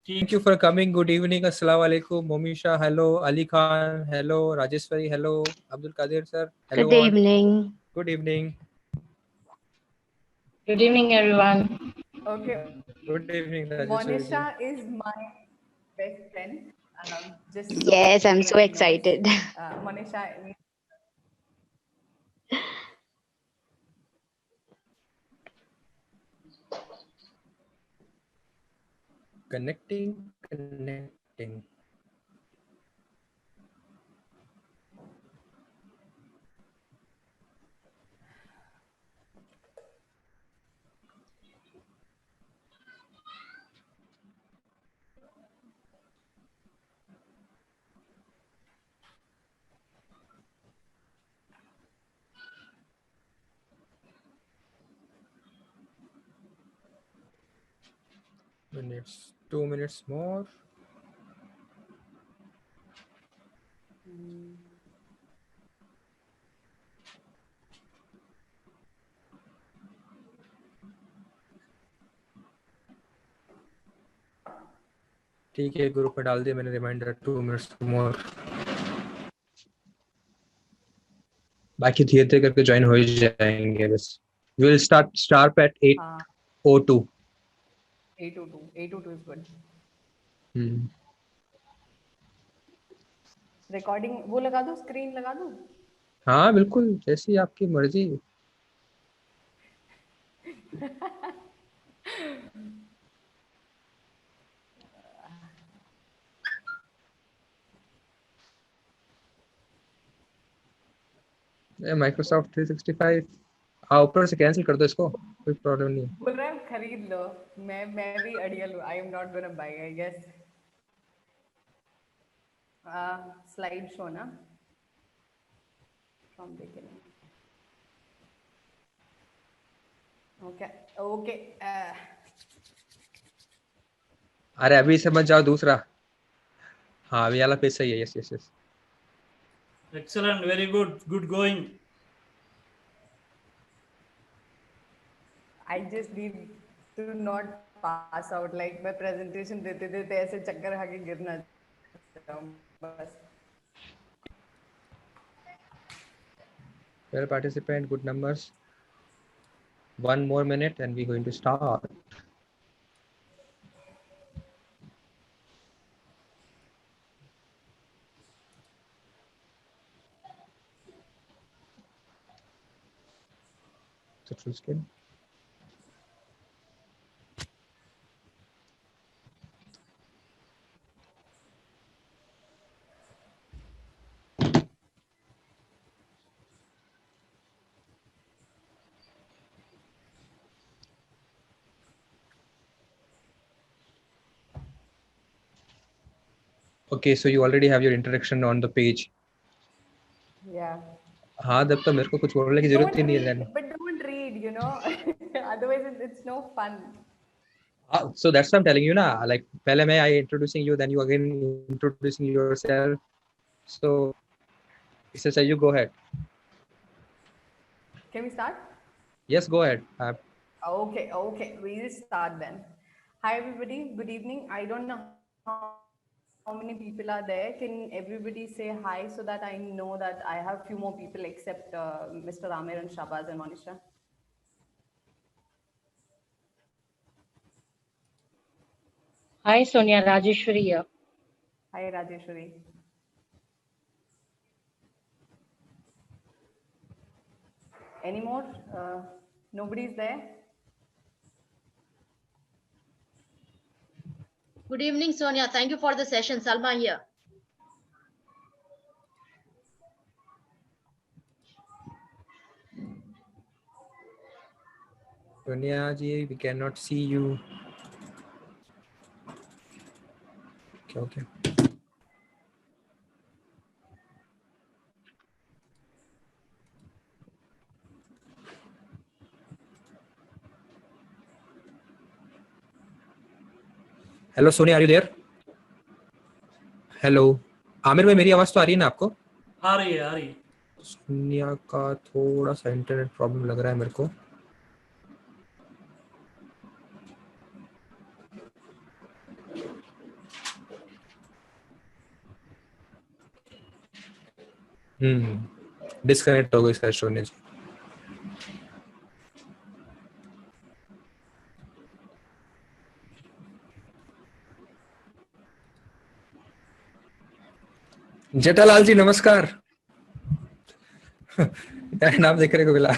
Thank you for coming. Good evening. Assalamu alaikum. Momisha, hello. Ali Khan, hello. Rajeshwari, hello. Abdul Qadir sir, hello. Good evening. Good evening. Good evening, everyone. Okay. Good evening, Rajeshwari. Monisha is my best friend. Just so Yes, I'm so everybody knows. excited. Monisha. Connecting. Minutes. 2 minutes more. ठीक है, group में डाल दिया मैंने reminder 2 minutes more. बाकी धीरे धीरे करके ज्वाइन हो ही जाएंगे बस. We'll start sharp at 8:02. 8:02 is good. Hmm. Recording वो लगा दो, स्क्रीन लगा दो. हाँ बिल्कुल, जैसी आपकी मर्जी. माइक्रोसॉफ्ट 365 हाँ ऊपर से कैंसिल कर दो इसको, कोई प्रॉब्लम नहीं. बोल रहा है खरीद लो. मैं भी अड़ियल हूँ. I am not gonna buy, I guess. Slide show ना फ्रॉम बिगिनिंग. ओके. अरे अभी समझ जाओ दूसरा. हाँ अभी वाला पेज सही है. Yes yes yes. Excellent, very good, good going. I just need to not pass out. Like मैं presentation देते देते ऐसे चक्कर खा के गिरना बस. Well participant, good numbers. 1 more minute and we're going to start. Full screen. Okay, so you already have your introduction on the page. Yeah. हाँ तब तो मेरे को कुछ बोलने की जरूरत ही नहीं है. But don't read, you know. Otherwise it's no fun. So that's what I'm telling you ना. Like पहले मैं I introducing you, then you again introducing yourself. So इससे you go ahead. Can we start? Yes, go ahead. Okay. We will start then. Hi everybody. Good evening. I don't know how many people are there. Can everybody say hi so that I know that I have few more people except Mr. Amir and Shabaz and Monisha? Hi, Sonia. Rajeshwari here. Hi Rajeshwari. Any more? Nobody's there? Good evening, Sonia. Thank you for the session. Salma here. Sonia ji, we cannot see you. Okay. Hello Sonia, are you there? Hello Aamir भाई, मेरी आवाज तो आ रही है ना आपको? आ रही है. सोनिया का थोड़ा सा इंटरनेट प्रॉब्लम लग रहा है मेरे को. डिस्कनेक्ट हो गई शायद सोनिया जी। जेठालाल जी नमस्कार। नाम देखने को मिला।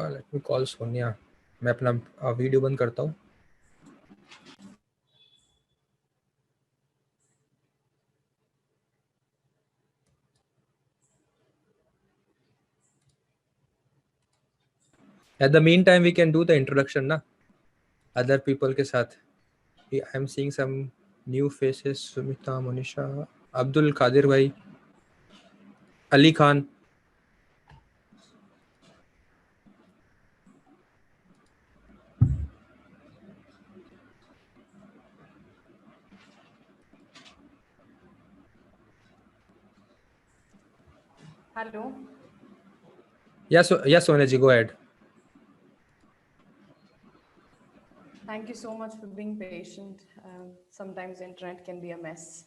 Let me call Sonia. मैं अपना वीडियो बंद करता हूँ। At the meantime, we can do the introduction ना other people के साथ। I am seeing some new faces. Sumita, Monisha, Abdul Qadir भाई, Ali Khan. Hello. Yes, yes, Sonia ji, go ahead. Thank you so much for being patient. Sometimes internet can be a mess.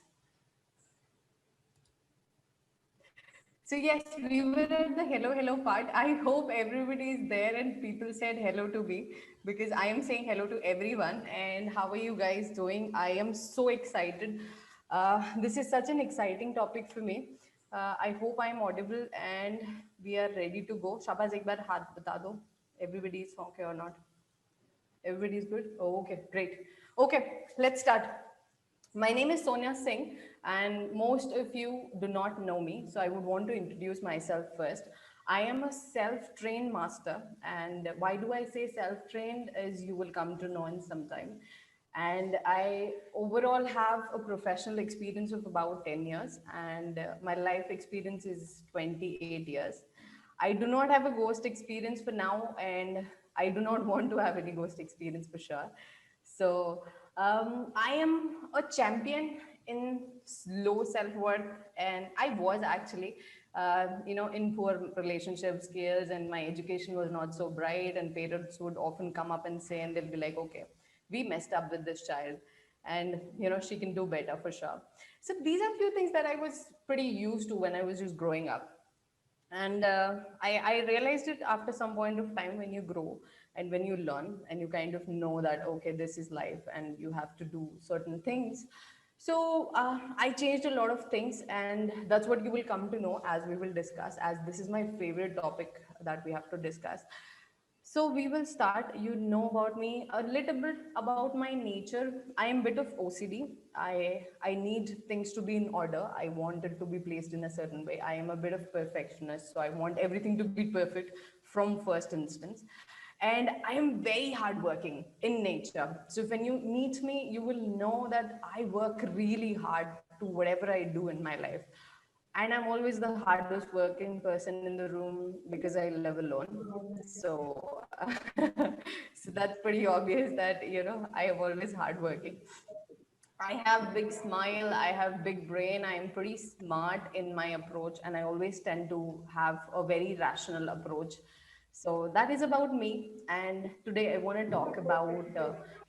So yes, we were at the hello part. I hope everybody is there and people said hello to me because I am saying hello to everyone. And how are you guys doing? I am so excited. This is such an exciting topic for me. I hope I am audible and we are ready to go. Shabaz ek baar haath bata do. Everybody is okay or not? Everybody is good? Oh, okay, great. Okay, let's start. My name is Sonia Singh, and most of you do not know me, so I would want to introduce myself first. I am a self trained master, and why do I say self trained? As you will come to know in some time. And I overall have a professional experience of about 10 years, and my life experience is 28 years. I do not have a ghost experience for now, and I do not want to have any ghost experience for sure. So I am a champion in low self-worth, and I was actually, in poor relationship skills, and my education was not so bright, and parents would often come up and say, and they'll be like, okay, we messed up with this child, and she can do better for sure. So these are few things that I was pretty used to when I was just growing up. And I realized it after some point of time when you grow and when you learn and you kind of know that, okay, this is life and you have to do certain things. So I changed a lot of things, and that's what you will come to know as we will discuss, as this is my favorite topic that we have to discuss. So we will start. You know about me a little bit about my nature. I am a bit of OCD. I need things to be in order. I want it to be placed in a certain way. I am a bit of perfectionist, so I want everything to be perfect from first instance. And I am very hardworking in nature. So when you meet me, you will know that I work really hard to whatever I do in my life. And I'm always the hardest working person in the room because I live alone. So so that's pretty obvious that I am always hardworking. I have big smile, I have big brain, I am pretty smart in my approach, and I always tend to have a very rational approach. So that is about me, and today I want to talk about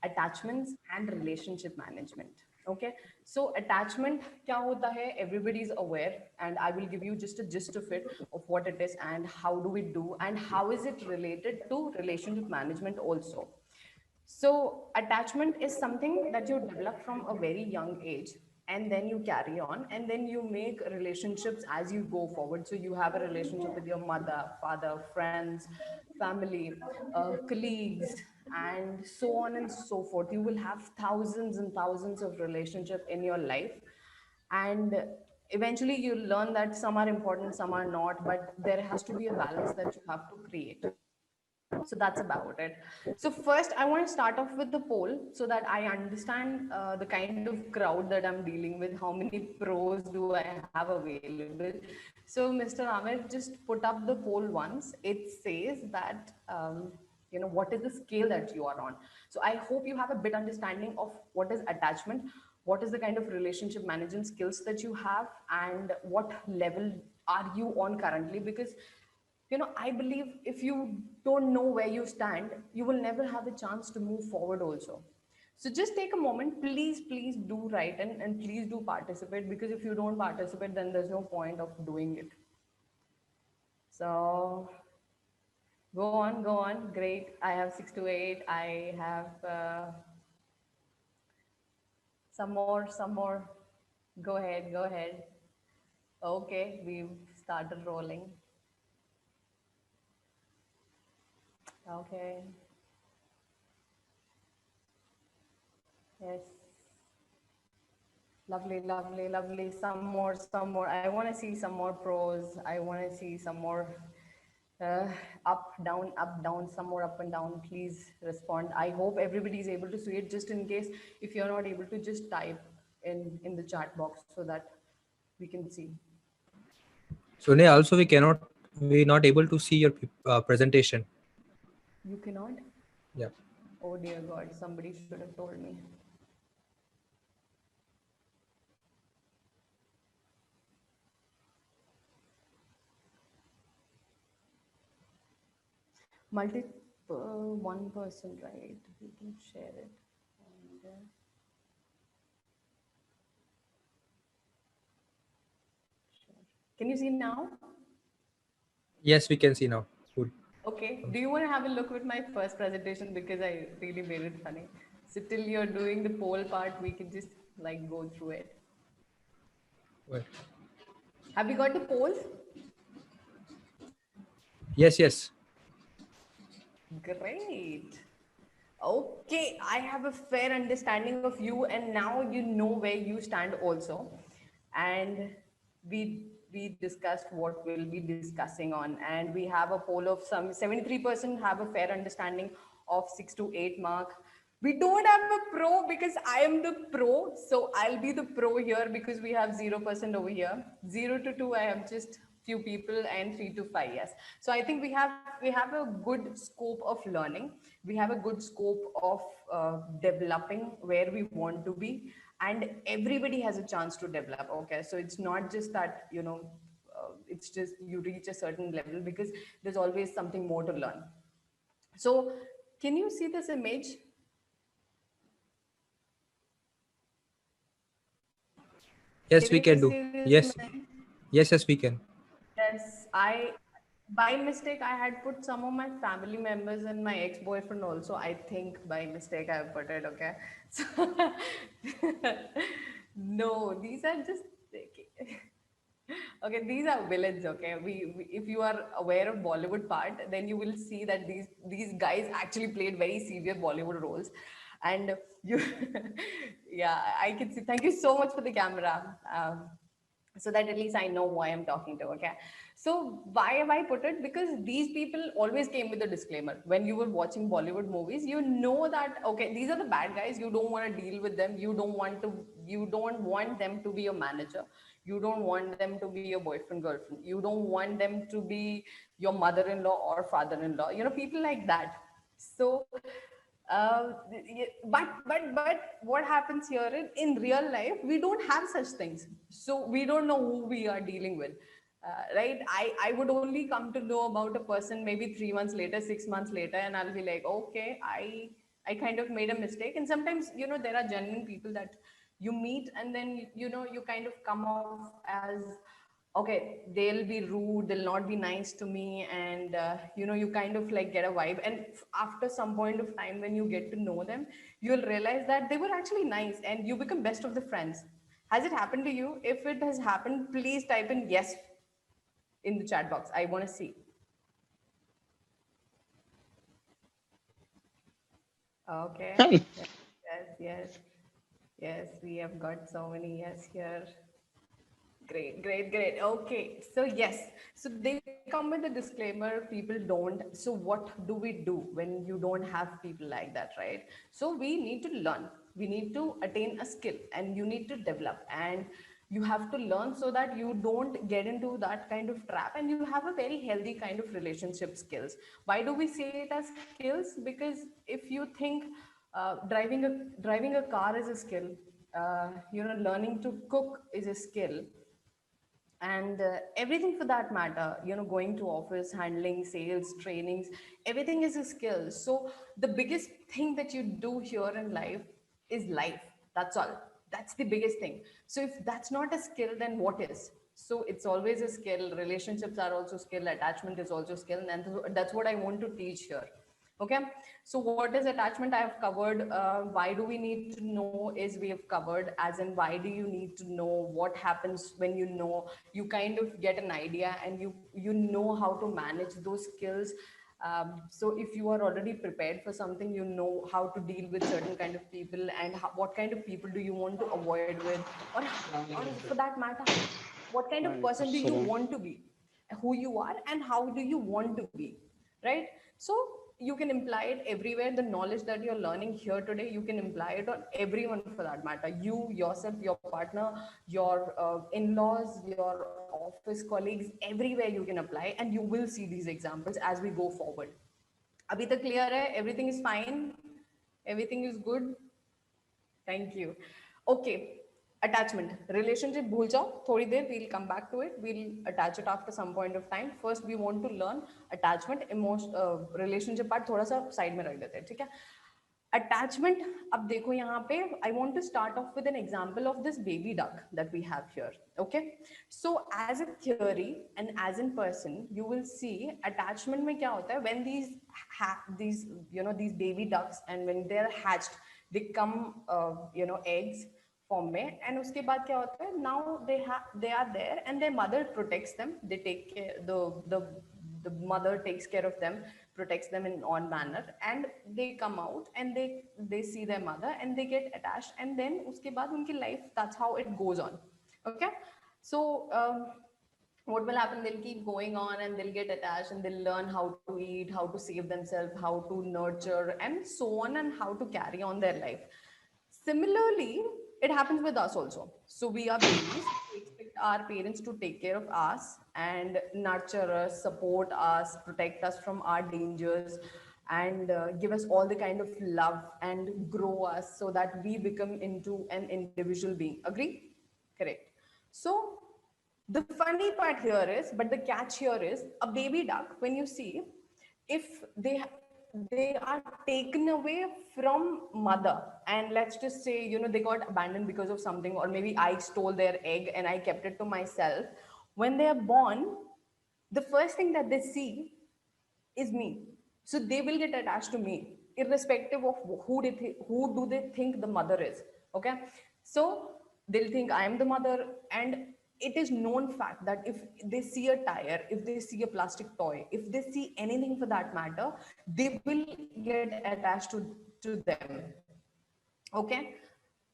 attachments and relationship management. Okay, so attachment kya hota hai? Everybody is aware, and I will give you just a gist of it, of what it is and how do we do and how is it related to relationship management also. So, attachment is something that you develop from a very young age, and then you carry on, and then you make relationships as you go forward. So, you have a relationship with your mother, father, friends, family, colleagues, and so on and so forth. You will have thousands and thousands of relationships in your life, and eventually you learn that some are important, some are not, but there has to be a balance that you have to create. So that's about it. So first, I want to start off with the poll so that I understand the kind of crowd that I'm dealing with. How many pros do I have available? So Mr. Amir, just put up the poll once. It says that what is the scale that you are on. So I hope you have a bit understanding of what is attachment, what is the kind of relationship management skills that you have, and what level are you on currently, because I believe if you don't know where you stand, you will never have a chance to move forward also. So just take a moment, please do write, and please do participate, because if you don't participate, then there's no point of doing it. So go on. Great. I have 6 to 8. I have some more. Go ahead, go ahead. Okay, we've started rolling. Okay. Yes. Lovely, lovely, lovely. Some more, some more. I want to see some more pros. I want to see some more uh, up, down, some more up and down. Please respond. I hope everybody is able to see it. Just in case, if you're not able to, just type in the chat box so that we can see. Sonia, also we're not able to see your presentation. You cannot? Yeah. Oh dear God, somebody should have told me. Multiple one person, right? We can share it. And, sure. Can you see now? Yes, we can see now. Good. Okay. Do you want to have a look with my first presentation, because I really made it funny? So till you're doing the poll part, we can just like go through it. Well, Have you got the polls? yes. Great. Okay, I have a fair understanding of you, and now you know where you stand also. And we discussed what we'll be discussing on, and we have a poll of some 73% have a fair understanding of 6 to 8 mark. We don't have a pro because I am the pro, so I'll be the pro here because we have 0% over here. 0 to 2, I have just few people, and 3 to 5, yes. So I think we have a good scope of learning. We have a good scope of developing where we want to be, and everybody has a chance to develop. Okay, so it's not just that it's just you reach a certain level, because there's always something more to learn. So can you see this image? Yes, we you can do. see this Yes. image? Yes, we can. Yes, I by mistake I had put some of my family members and my ex-boyfriend also. I think by mistake I put it. Okay, so no, these are just okay. These are villains. Okay, we if you are aware of Bollywood part, then you will see that these guys actually played very severe Bollywood roles, and you yeah, I can see. Thank you so much for the camera. So that at least I know who I am talking to. Okay. So why have I put it? Because these people always came with a disclaimer. When you were watching Bollywood movies, you know that, okay, these are the bad guys. You don't want to deal with them. You don't want them to be your manager. You don't want them to be your boyfriend, girlfriend. You don't want them to be your mother-in-law or father-in-law. People like that. So but what happens here in real life, we don't have such things, so we don't know who we are dealing with, right? I would only come to know about a person maybe 3 months later, 6 months later, and I'll be like, okay, I kind of made a mistake. And sometimes there are genuine people that you meet, and then you kind of come off as, okay, they'll be rude, they'll not be nice to me, and you kind of like get a vibe. And after some point of time, when you get to know them, you'll realize that they were actually nice, and you become best of the friends. Has it happened to you? If it has happened, please type in yes in the chat box. I want to see. Okay. Yes, we have got so many yes here. Great. Okay, so yes, so they come with a disclaimer, people don't. So what do we do when you don't have people like that, right? So we need to learn, we need to attain a skill, and you need to develop, and you have to learn so that you don't get into that kind of trap, and you have a very healthy kind of relationship skills. Why do we say it as skills? Because if you think driving a car is a skill, learning to cook is a skill, and everything for that matter, going to office, handling sales, trainings, everything is a skill. So the biggest thing that you do here in life is life. That's all. That's the biggest thing. So if that's not a skill, then what is? So it's always a skill. Relationships are also skill, attachment is also skill, and that's what I want to teach here. Okay, so what is attachment? I have covered. Why do we need to know is we have covered, as in why do you need to know, what happens when you kind of get an idea, and you know how to manage those skills. So if you are already prepared for something, you know how to deal with certain kind of people, and what kind of people do you want to avoid with, or for that matter, what kind of person do you want to be, who you are, and how do you want to be, right? So you can imply it everywhere. The knowledge that you're learning here today, you can imply it on everyone for that matter. You yourself, your partner, your in-laws, your office colleagues, everywhere you can apply, and you will see these examples as we go forward. Abhi tak clear hai? Everything is fine? Everything is good? Thank you. Okay. Attachment. Relationship bhul jao. Thodi der, we'll come back to it. We'll attach it after some point of time. First, we want to learn attachment, relationship part thoda sa side mein rakh dete hain. theek hai? Attachment, ab dekho yahan pe, I want to start off with an example of this baby duck that we have here. Okay. So as a theory and as in person, you will see attachment mein kya hota hai when these baby ducks, and when they're hatched, they come eggs form में, and उसके बाद क्या होता है, now they are there and their mother protects them. They take care, the mother takes care of them, protects them in odd manner, and they come out and they see their mother and they get attached, and then उसके बाद उनकी life, that's how it goes on. Okay, so what will happen, they'll keep going on and they'll get attached and they'll learn how to eat, how to save themselves, how to nurture, and so on, and how to carry on their life. Similarly, it happens with us also. So we are babies. We expect our parents to take care of us and nurture us, support us, protect us from our dangers, and give us all the kind of love and grow us so that we become into an individual being. Agree? Correct. So the funny part here is, but the catch here is, a baby duck, when you see, if they are taken away from mother, and let's just say, they got abandoned because of something, or maybe I stole their egg and I kept it to myself. When they are born, the first thing that they see is me. So they will get attached to me, irrespective of who do they think the mother is. Okay, so they'll think I am the mother, and it is known fact that if they see a tire, if they see a plastic toy, if they see anything for that matter, they will get attached to them. Okay,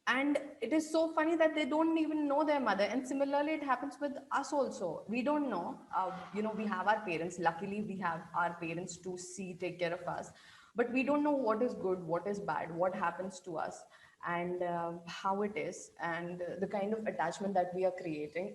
and it is so funny that they don't even know their mother. And similarly, it happens with us also. We don't know, we have our parents. Luckily, we have our parents to take care of us, but we don't know what is good, what is bad, what happens to us, and how it is, and the kind of attachment that we are creating.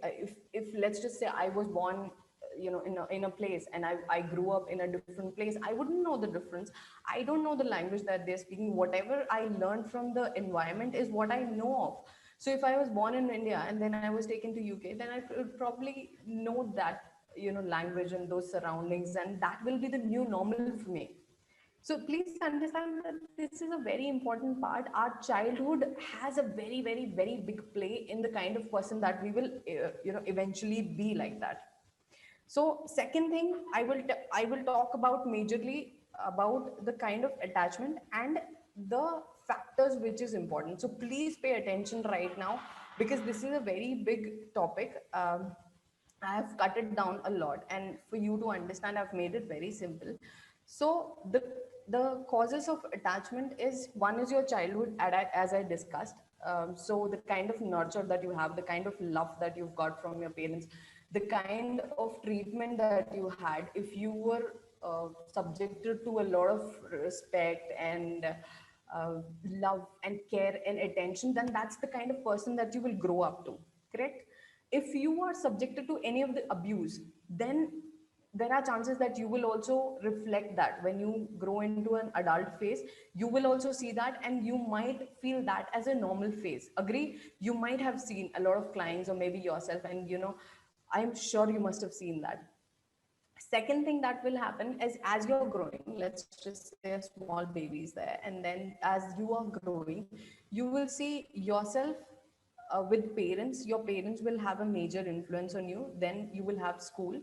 If let's just say I was born in a place, and I grew up in a different place, I wouldn't know the difference. I don't know the language that they're speaking. Whatever I learned from the environment is what I know of. So if I was born in India and then I was taken to UK, then I would probably know that language and those surroundings, and that will be the new normal for me. So please understand that this is a very important part. Our childhood has a very, very, very big play in the kind of person that we will eventually be, like that. So second thing, I will talk about majorly about the kind of attachment and the factors which is important. So please pay attention right now, because this is a very big topic. I have cut it down a lot, and for you to understand, I've made it very simple. So the causes of attachment is, one is your childhood, as I discussed. So the kind of nurture that you have, the kind of love that you've got from your parents, the kind of treatment that you had, if you were subjected to a lot of respect and love and care and attention, then that's the kind of person that you will grow up to. Correct? If you are subjected to any of the abuse, then there are chances that you will also reflect that when you grow into an adult phase. You will also see that, and you might feel that as a normal phase. Agree? You might have seen a lot of clients, or maybe yourself, and I'm sure you must have seen that. Second thing that will happen is as you're growing, let's just say a small baby's there, and then as you are growing, you will see yourself with parents. Your parents will have a major influence on you. Then you will have school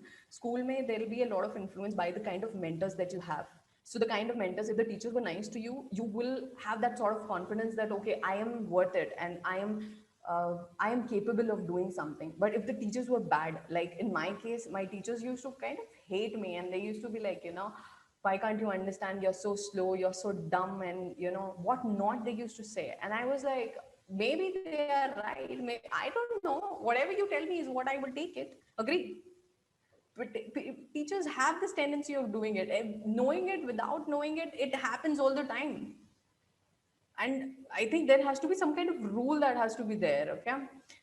may there'll be a lot of influence by the kind of mentors that you have. So the kind of mentors, if the teachers were nice to you, you will have that sort of confidence that okay, I am worth it, and I am capable of doing something. But if the teachers were bad, like in my case, my teachers used to kind of hate me, and they used to be like, why can't you understand? You're so slow, you're so dumb, and what not they used to say. And I was like, maybe they are right. I don't know. Whatever you tell me is what I will take it. Agree? But teachers have this tendency of doing it, and knowing it without knowing it. It happens all the time. And I think there has to be some kind of rule that has to be there. Okay,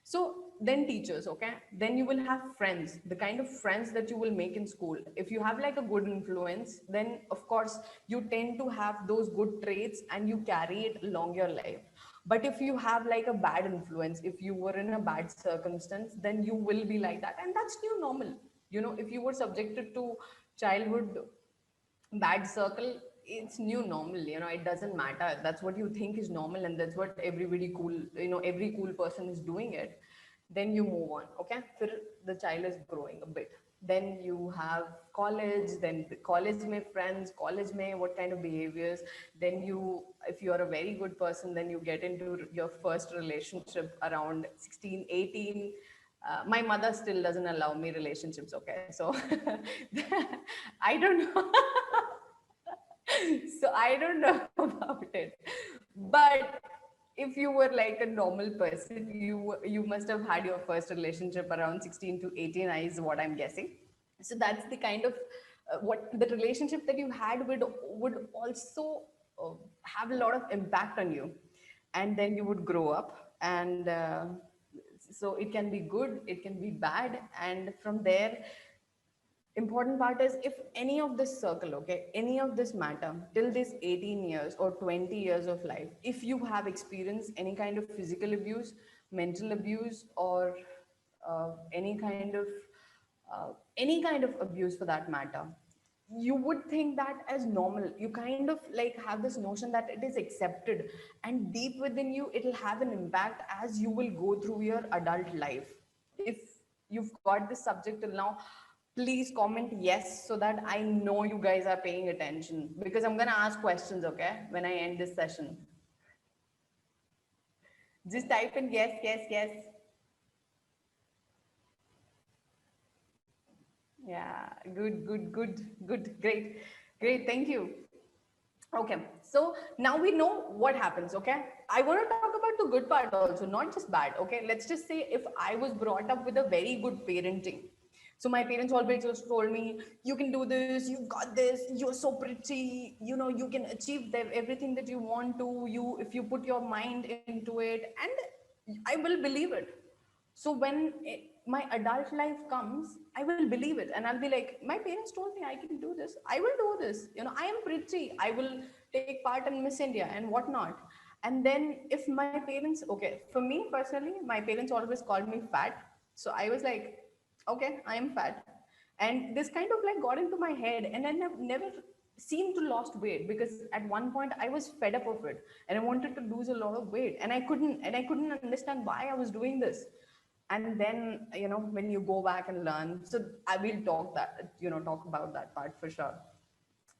so then teachers, okay, then you will have friends, the kind of friends that you will make in school. If you have like a good influence, then of course you tend to have those good traits and you carry it along your life. But if you have like a bad influence, if you were in a bad circumstance, then you will be like that, and that's new normal. If you were subjected to childhood bad circle, it's new normal. It doesn't matter. That's what you think is normal, and that's what everybody cool, every cool person is doing it. Then you move on. Okay, Fir the child is growing a bit, then you have college, then the college may friends, college may what kind of behaviors. Then if you are a very good person, then you get into your first relationship around 16, 18. My mother still doesn't allow me relationships, okay, so I don't know. So I don't know about it. But if you were like a normal person, you must have had your first relationship around 16 to 18 is what I'm guessing. So that's the kind of what the relationship that you had would also have a lot of impact on you. And then you would grow up, and so it can be good, it can be bad, and from there, important part is, if any of this circle, okay, any of this matter till this 18 years or 20 years of life, if you have experienced any kind of physical abuse, mental abuse, or any kind of abuse for that matter, you would think that as normal. You kind of like have this notion that it is accepted, and deep within you it will have an impact as you will go through your adult life. If you've got this subject till now, please comment yes, so that I know you guys are paying attention, because I'm going to ask questions, okay, when I end this session. Just type in yes, yes, yes. Yeah, good, good, good, good, great, great, thank you. Okay, so now we know what happens. Okay, I want to talk about the good part also, not just bad. Okay, let's just say if I was brought up with a very good parenting. So my parents always just told me, you can do this, you've got this, you're so pretty, you can achieve everything that you want to, if you put your mind into it, and I will believe it. So when my adult life comes, I will believe it, and I'll be like, my parents told me I can do this, I will do this. I am pretty, I will take part in Miss India and whatnot. And then if my parents, okay, for me personally, my parents always called me fat. So I was like, okay, I am fat. And this kind of like got into my head, and then I've never seemed to lost weight, because at one point I was fed up of it, and I wanted to lose a lot of weight, and I couldn't understand why I was doing this. And then when you go back and learn, so I will talk about that part for sure.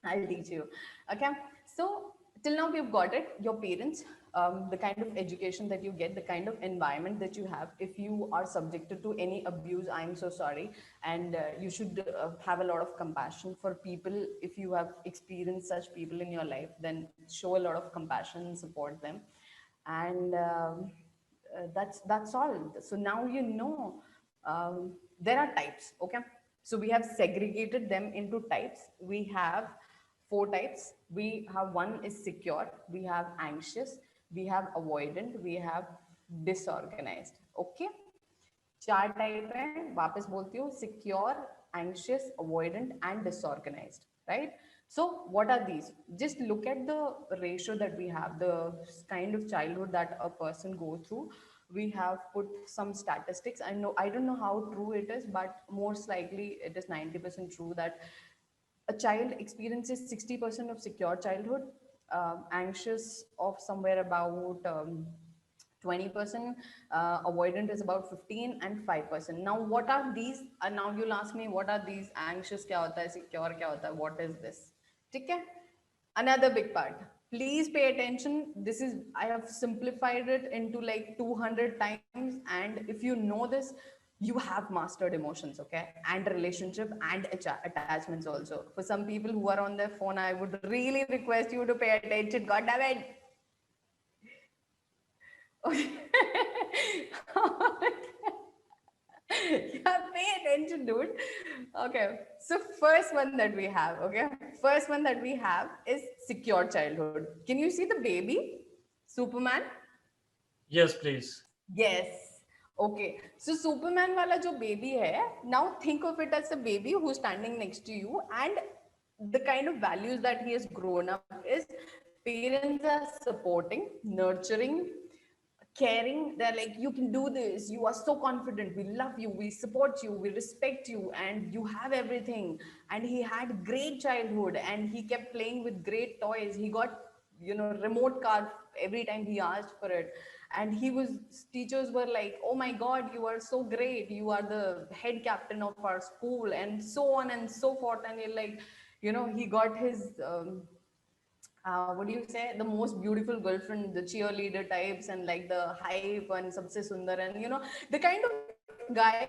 I'll teach you. Okay, so till now we've got it. Your parents, the kind of education that you get, the kind of environment that you have. If you are subjected to any abuse, I'm so sorry, and you should have a lot of compassion for people. If you have experienced such people in your life, then show a lot of compassion and support them. And that's all. So now there are types. Okay, so we have segregated them into types. We have 4 types. We have, one is secure, we have anxious, we have avoidant, we have disorganized. Okay, 4 type है, वापस बोलती हूँ, secure, anxious, avoidant and disorganized, right? So what are these? Just look at the ratio that we have, the kind of childhood that a person goes through. we have put some statistics. I don't know how true it is, but most likely it is 90% true that a child experiences 60% of secure childhood, anxious of somewhere about 20%, avoidant is about 15, and 5%. Now, what are these? Now you'll ask me, what are these? Anxious kya hota hai, secure kya hota hai, what is this? Okay? Another big part. Please pay attention. This is, I have simplified it into like 200 times. And if you know this, you have mastered emotions, okay? And relationship and attachments also. For some people who are on their phone, I would really request you to pay attention. God damn it. Okay. Yeah, pay attention, dude. Okay, so first one that we have, okay, first one that we have is secure childhood. Can you see the baby, Superman? Yes, please. Yes. Okay. So Superman wala jo baby hai, now think of it as a baby who's standing next to you, and the kind of values that he has grown up is parents are supporting, nurturing, caring. They're like, you can do this, you are so confident, we love you, we support you, we respect you, and you have everything. And he had great childhood, and he kept playing with great toys. He got, you know, remote car every time he asked for it. And he was, teachers were like, oh my god, you are so great, you are the head captain of our school, and so on and so forth. And you're like, you know, he got his what do you say, the most beautiful girlfriend, the cheerleader types, and like the hype and sabse sundar, and you know, the kind of guy,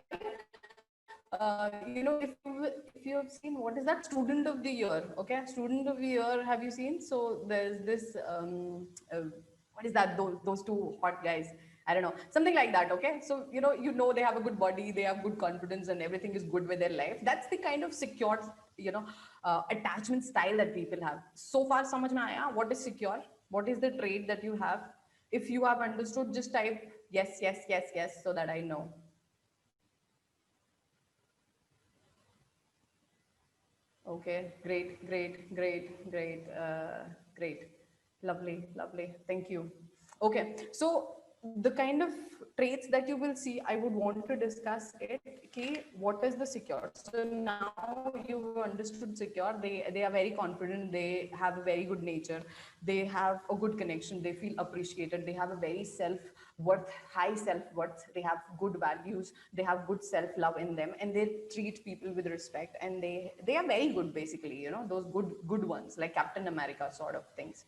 you know, if you have seen, what is that, student of the year, okay, student of the year, have you seen? So there's this what is that, those two hot guys, I don't know, something like that, okay? So you know they have a good body, they have good confidence, and everything is good with their life. That's the kind of secure, you know, attachment style that people have. So far samajh mein aaya what is secure, what is the trait that you have? If you have understood, just type yes, yes, yes, yes, so that I know. Okay, great, great, great, great, great. Lovely, lovely. Thank you. Okay, so the kind of traits that you will see, I would want to discuss it. Okay, what is the secure? So now you've understood secure. They are very confident. They have a very good nature. They have a good connection. They feel appreciated. They have a very self-worth, high self-worth. They have good values. They have good self-love in them, and they treat people with respect. And they are very good, basically. You know, those good ones, like Captain America sort of things.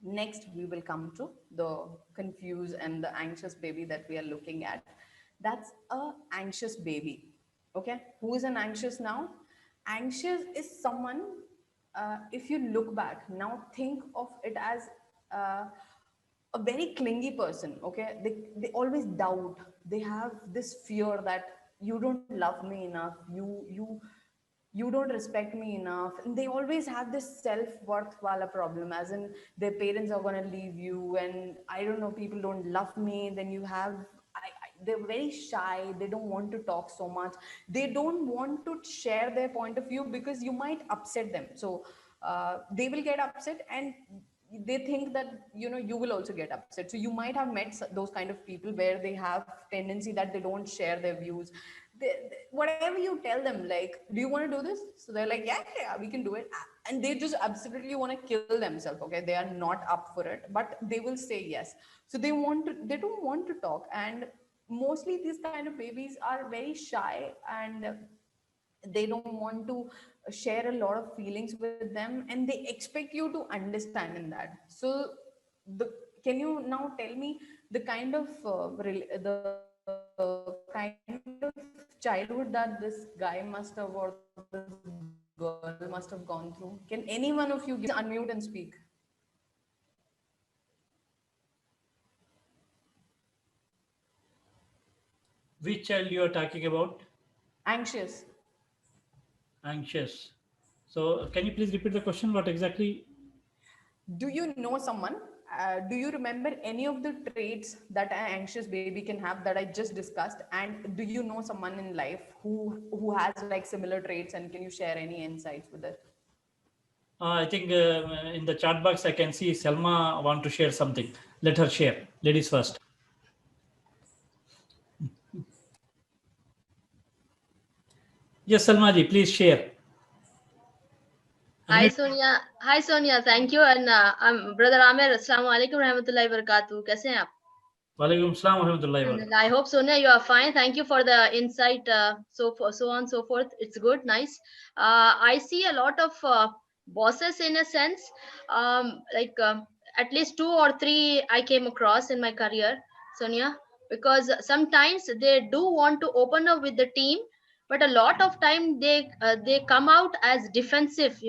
Next, we will come to the confused and the anxious baby that we are looking at. That's a anxious baby. Okay, who is an anxious now? Anxious is someone, if you look back now, think of it as a very clingy person. Okay, they always doubt. They have this fear that you don't love me enough, you don't respect me enough, and they always have this self-worth wala problem, as in their parents are going to leave you, and I don't know, people don't love me. Then you have, they're very shy, they don't want to talk so much, they don't want to share their point of view because you might upset them. So they will get upset, and they think that you will also get upset. So you might have met those kind of people where they have tendency that they don't share their views. Whatever you tell them, like, do you want to do this? So they're like, yeah, yeah, we can do it. And they just absolutely want to kill themselves. Okay, they are not up for it, but they will say yes. So they don't want to talk. And mostly these kind of babies are very shy, and they don't want to share a lot of feelings with them, and they expect you to understand in that. So the can you now tell me the kind of the kind of childhood that this guy must have, or this girl must have gone through? Can any one of you unmute and speak? Which child you are talking about? Anxious. Anxious. So can you please repeat the question? What exactly? Do you know someone? Do you remember any of the traits that an anxious baby can have that I just discussed? And do you know someone in life who has like similar traits? And can you share any insights with it? I think in the chat box I can see Selma want to share something. Let her share. Ladies first. Yes, Salma ji, please share. Hi Sonia. Hi Sonia. Thank you. And I'm Brother Amir. Assalamu alaikum rahmatullahi wabarakatuh. कैसे हैं आप? Walaikum Assalam wa rahmatullahi wa barakatuh. I hope Sonia you are fine. Thank you for the insight. So on so forth. It's good, nice. I see a lot of bosses in a sense. At least 2 or 3 I came across in my career, Sonia, because sometimes they do want to open up with the team, but a lot of time they come out as defensive.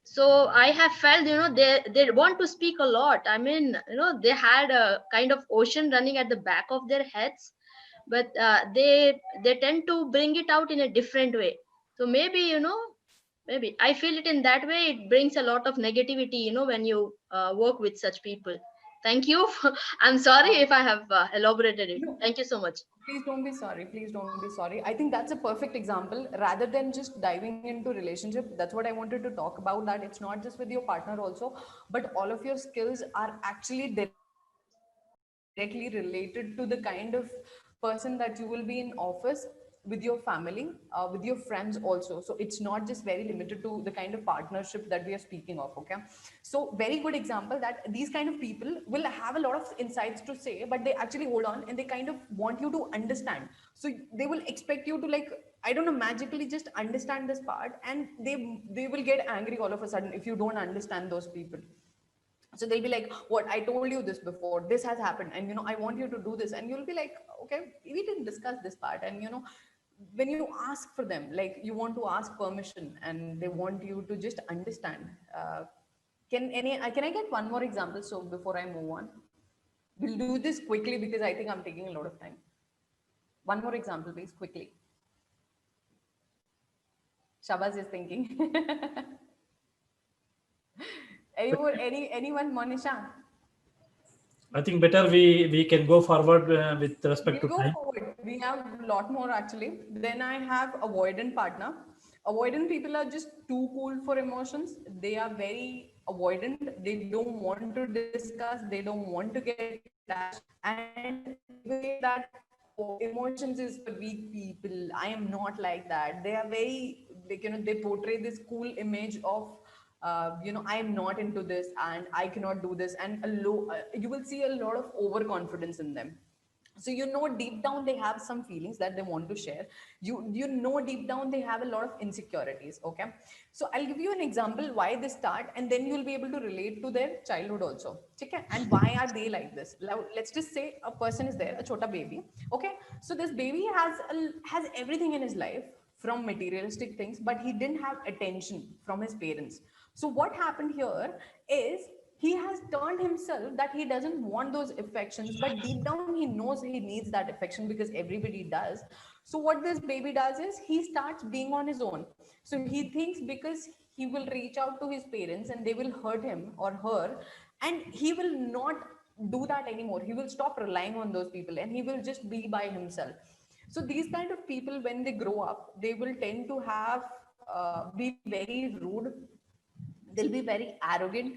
So I have felt they want to speak a lot. I mean, they had a kind of ocean running at the back of their heads, but they tend to bring it out in a different way. So maybe I feel it in that way. It brings a lot of negativity when you work with such people. Thank you. I'm sorry if I have elaborated it. No. Thank you so much. Please don't be sorry. Please don't be sorry. I think that's a perfect example. Rather than just diving into relationship, that's what I wanted to talk about. That it's not just with your partner also, but all of your skills are actually directly related to the kind of person that you will be in office with your family, with your friends also. So it's not just very limited to the kind of partnership that we are speaking of. Okay, so very good example that these kind of people will have a lot of insights to say, but they actually hold on and they kind of want you to understand. So they will expect you to, like, I don't know, magically just understand this part, and they will get angry all of a sudden if you don't understand those people. So they'll be like, what, I told you this before, this has happened, and I want you to do this, and you'll be like, okay, we didn't discuss this part. And when you ask for them, like, you want to ask permission and they want you to just understand. Can I get one more example, so before I move on? We'll do this quickly because I think I'm taking a lot of time. One more example, please, quickly. Shabaz is thinking. Anyone, Monisha? I think better we can go forward with respect We'll to go time. forward. We have a lot more actually. Then I have avoidant partner. Avoidant people are just too cool for emotions. They are very avoidant. They don't want to discuss. They don't want to get attached. And the way that emotions is for weak people. I am not like that. They are very, like, they portray this cool image of I am not into this and I cannot do this, and you will see a lot of overconfidence in them. So deep down they have some feelings that they want to share. Deep down they have a lot of insecurities. Okay, so I'll give you an example why they start, and then you'll be able to relate to their childhood also. Okay, and why are they like this? Now, let's just say a person is there, a chota baby. Okay, so this baby has everything in his life from materialistic things, but he didn't have attention from his parents. So what happened here is he has turned himself that he doesn't want those affections, but deep down he knows he needs that affection because everybody does. So what this baby does is he starts being on his own. So he thinks because he will reach out to his parents and they will hurt him or her, and he will not do that anymore. He will stop relying on those people and he will just be by himself. So these kind of people, when they grow up, they will tend to have be very rude. They'll be very arrogant.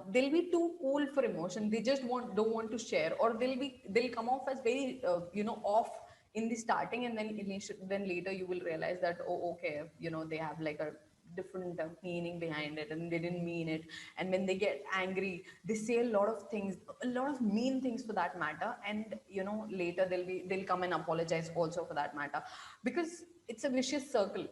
They'll be too cool for emotion. They just don't want to share, or they'll come off as very off in the starting, and then later you will realize that, oh, okay, they have like a different meaning behind it and they didn't mean it. And when they get angry, they say a lot of things, a lot of mean things for that matter, and later they'll come and apologize also for that matter, because it's a vicious circle.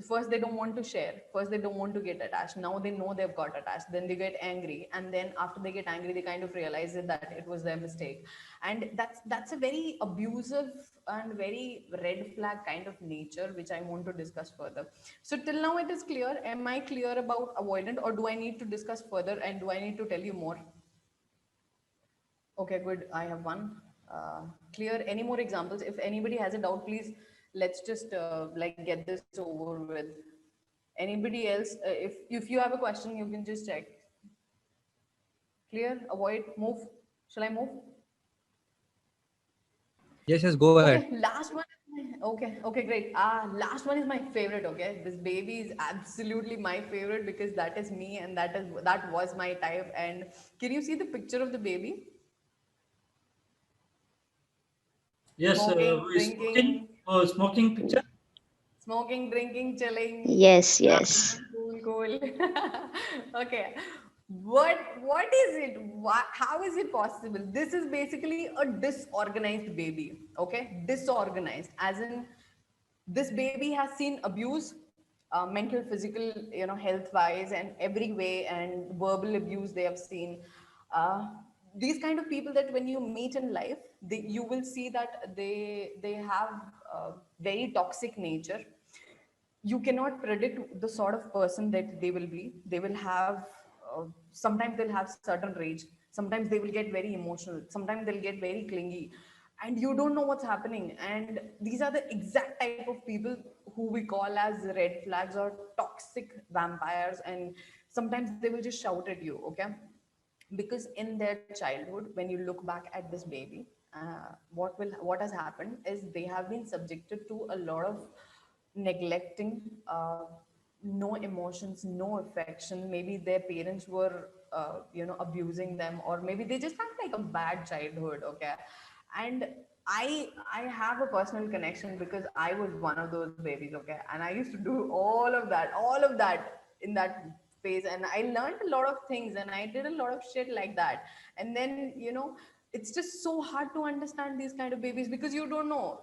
First they don't want to share, first they don't want to get attached, now they know they've got attached, then they get angry, and then after they get angry they kind of realize that it was their mistake. And that's a very abusive and very red flag kind of nature, which I want to discuss further. So till now it is clear. Am I clear about avoidant, or do I need to discuss further, and do I need to tell you more? Okay, good. I have one. Clear. Any more examples? If anybody has a doubt, please, let's just like get this over with. Anybody else? If you have a question, you can just check. Clear? Avoid. Move. Shall I move? Yes, go ahead. Okay, last one. Okay, great. Last one is my favorite. Okay, this baby is absolutely my favorite because that is me, and that was my type. And can you see the picture of the baby? Yes, Smoking, is drinking. Oh, smoking picture. Smoking, drinking, chilling. Yes, yes. Cool. Okay. What is it? How is it possible? This is basically a disorganized baby. Okay, disorganized, as in this baby has seen abuse, mental, physical, health wise, and every way, and verbal abuse they have seen. Uh, these kind of people that when you meet in life, you will see that they have very toxic nature. You cannot predict the sort of person that they will be. They will have, sometimes they'll have certain rage, sometimes they will get very emotional, sometimes they'll get very clingy, and you don't know what's happening. And these are the exact type of people who we call as red flags or toxic vampires. And sometimes they will just shout at you, okay? Because in their childhood, when you look back at this baby, what has happened is they have been subjected to a lot of neglecting, no emotions, no affection. Maybe their parents were abusing them, or maybe they just had like a bad childhood, okay? And I have a personal connection because I was one of those babies, okay? And I used to do all of that in that phase, and I learned a lot of things, and I did a lot of shit like that. And then, it's just so hard to understand these kind of babies, because you don't know.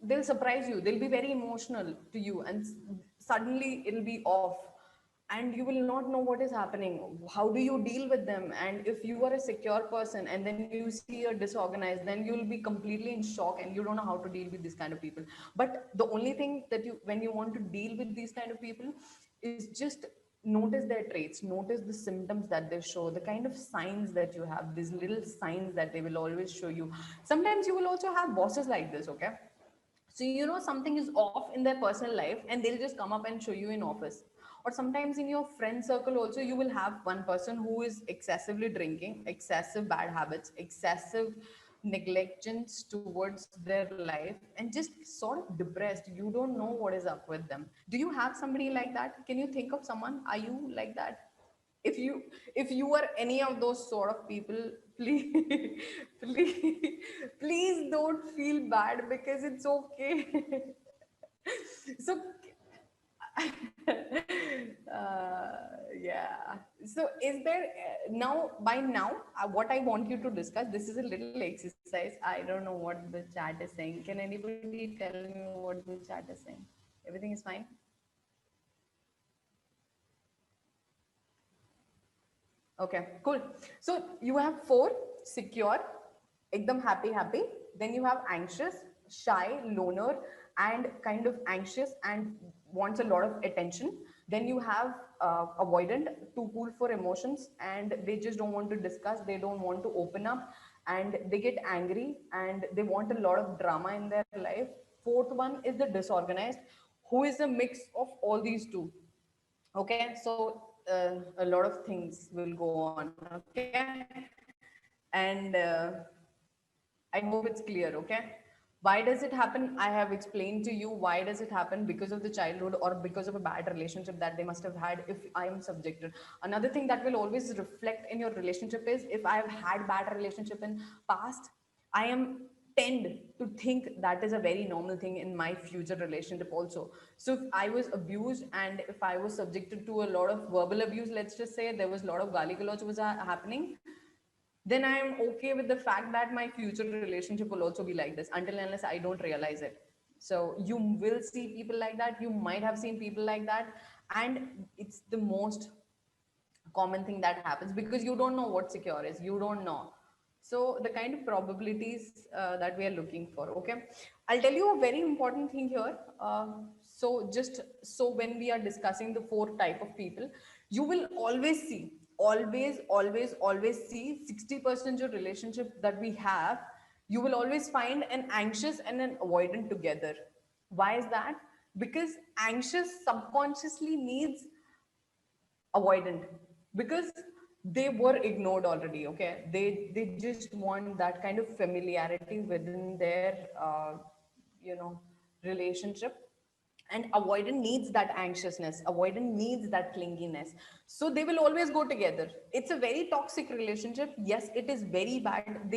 They'll surprise you, they'll be very emotional to you, and suddenly it'll be off, and you will not know what is happening. How do you deal with them? And if you are a secure person and then you see a disorganized, then you'll be completely in shock, and you don't know how to deal with these kind of people. But the only thing that you, when you want to deal with these kind of people, is just notice their traits, notice the symptoms that they show, the kind of signs that you have, these little signs that they will always show you. Sometimes you will also have bosses like this, okay? So something is off in their personal life, and they'll just come up and show you in office. Or sometimes in your friend circle also, you will have one person who is excessively drinking, excessive bad habits, excessive negligence towards their life, and just sort of depressed. You don't know what is up with them. Do you have somebody like that? Can you think of someone? Are you like that? If you are any of those sort of people, please please please don't feel bad, because it's okay. So yeah. So is there, now by now, what I want you to discuss, this is a little exercise. I don't know what the chat is saying. Can anybody tell me what the chat is saying? Everything is fine? Okay, cool. So you have four: secure, ekdam happy. Then you have anxious, shy, loner, and kind of anxious and wants a lot of attention. Then you have avoidant, too cool for emotions, and they just don't want to discuss. They don't want to open up, and they get angry, and they want a lot of drama in their life. Fourth one is the disorganized, who is a mix of all these two. Okay, so a lot of things will go on, okay? And I hope it's clear, okay? Why does it happen? I have explained to you why does it happen, because of the childhood or because of a bad relationship that they must have had. If I am subjected, another thing that will always reflect in your relationship is, if I have had bad relationship in past, I am tend to think that is a very normal thing in my future relationship also. So if I was abused, and if I was subjected to a lot of verbal abuse, let's just say there was a lot of gali galoch was happening, then I am okay with the fact that my future relationship will also be like this, until and unless I don't realize it. So you will see people like that. You might have seen people like that, and it's the most common thing that happens, because you don't know what secure is. You don't know. So the kind of probabilities that we are looking for. Okay, I'll tell you a very important thing here. So just so when we are discussing the four type of people, you will always see, always see 60% of relationship that we have, you will always find an anxious and an avoidant together. Why is that? Because anxious subconsciously needs avoidant, because they were ignored already. Okay, they just want that kind of familiarity within their relationship. And avoidant needs that anxiousness, avoidant needs that clinginess, so they will always go together. It's a very toxic relationship. Yes, it is very bad,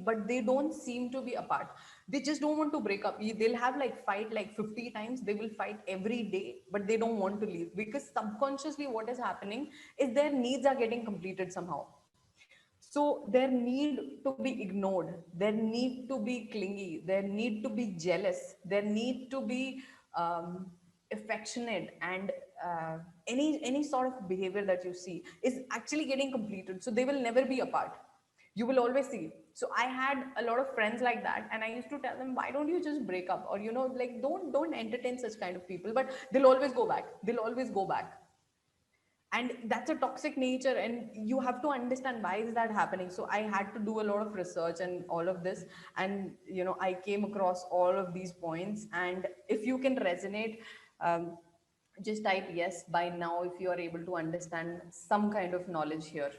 but they don't seem to be apart. They just don't want to break up. They'll have like fight like 50 times. They will fight every day, but they don't want to leave because subconsciously what is happening is their needs are getting completed somehow. So their need to be ignored, their need to be clingy, their need to be jealous, their need to be affectionate, and any sort of behavior that you see is actually getting completed. So they will never be apart. You will always see. So I had a lot of friends like that, and I used to tell them, why don't you just break up, or like don't entertain such kind of people. But they'll always go back. They'll always go back, and that's a toxic nature, and you have to understand why is that happening. So I had to do a lot of research and all of this, and I came across all of these points. And if you can resonate, just type yes by now if you are able to understand some kind of knowledge here.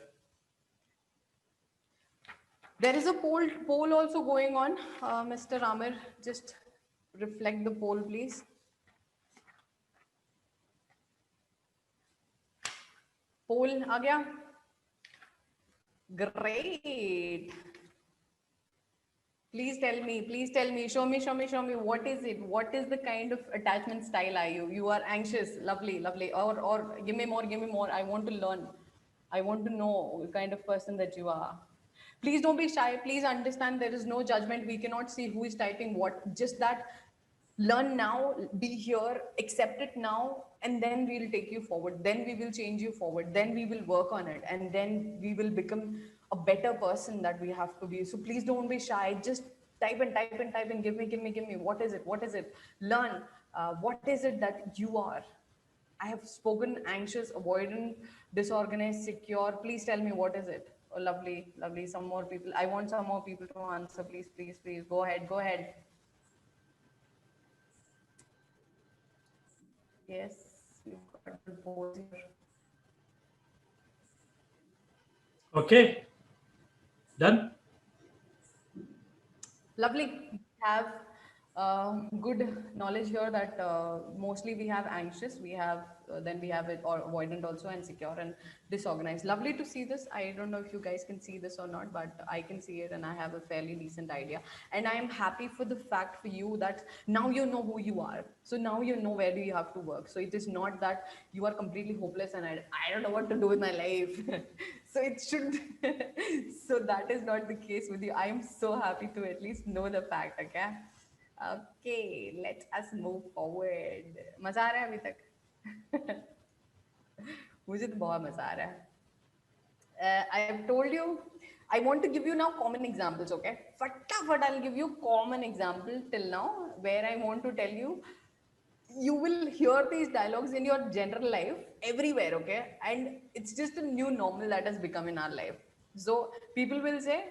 There is a poll also going on. Mr. Amir, just reflect the poll, please. Poll आ गया? Great. Please tell me, show me. What is it? What is the kind of attachment style are you? You are anxious, lovely. Or give me more. I want to learn. I want to know the kind of person that you are. Please don't be shy. Please understand there is no judgment. We cannot see who is typing what. Just that learn now, be here, accept it now, and then we'll take you forward. Then we will change you forward. Then we will work on it, and then we will become a better person that we have to be. So please don't be shy. Just type and give me. What is it? Learn. What is it that you are? I have spoken anxious, avoidant, disorganized, secure. Please tell me what is it? Oh, lovely. Some more people. I want some more people to answer. Please. Go ahead. Yes, we've got the polls here. Okay. Done? Lovely. We have good knowledge here that mostly we have anxious, then we have it or avoidant also, and secure and disorganized. Lovely to see this. I don't know if you guys can see this or not, but I can see it, and I have a fairly decent idea. And I am happy for the fact for you that now you know who you are. So now you know where do you have to work. So it is not that you are completely hopeless and I don't know what to do with my life. So it should. So that is not the case with you. I am so happy to at least know the fact. Okay, let us move forward. मजा आ रहा है अभी तक? मुझे तो बहुत मजा आ रहा है. I have told you, I want to give you now common examples, okay? Fatafat, I'll give you common example till now where I want to tell you will hear these dialogues in your general life everywhere, okay? And it's just a new normal that has become in our life. So people will say,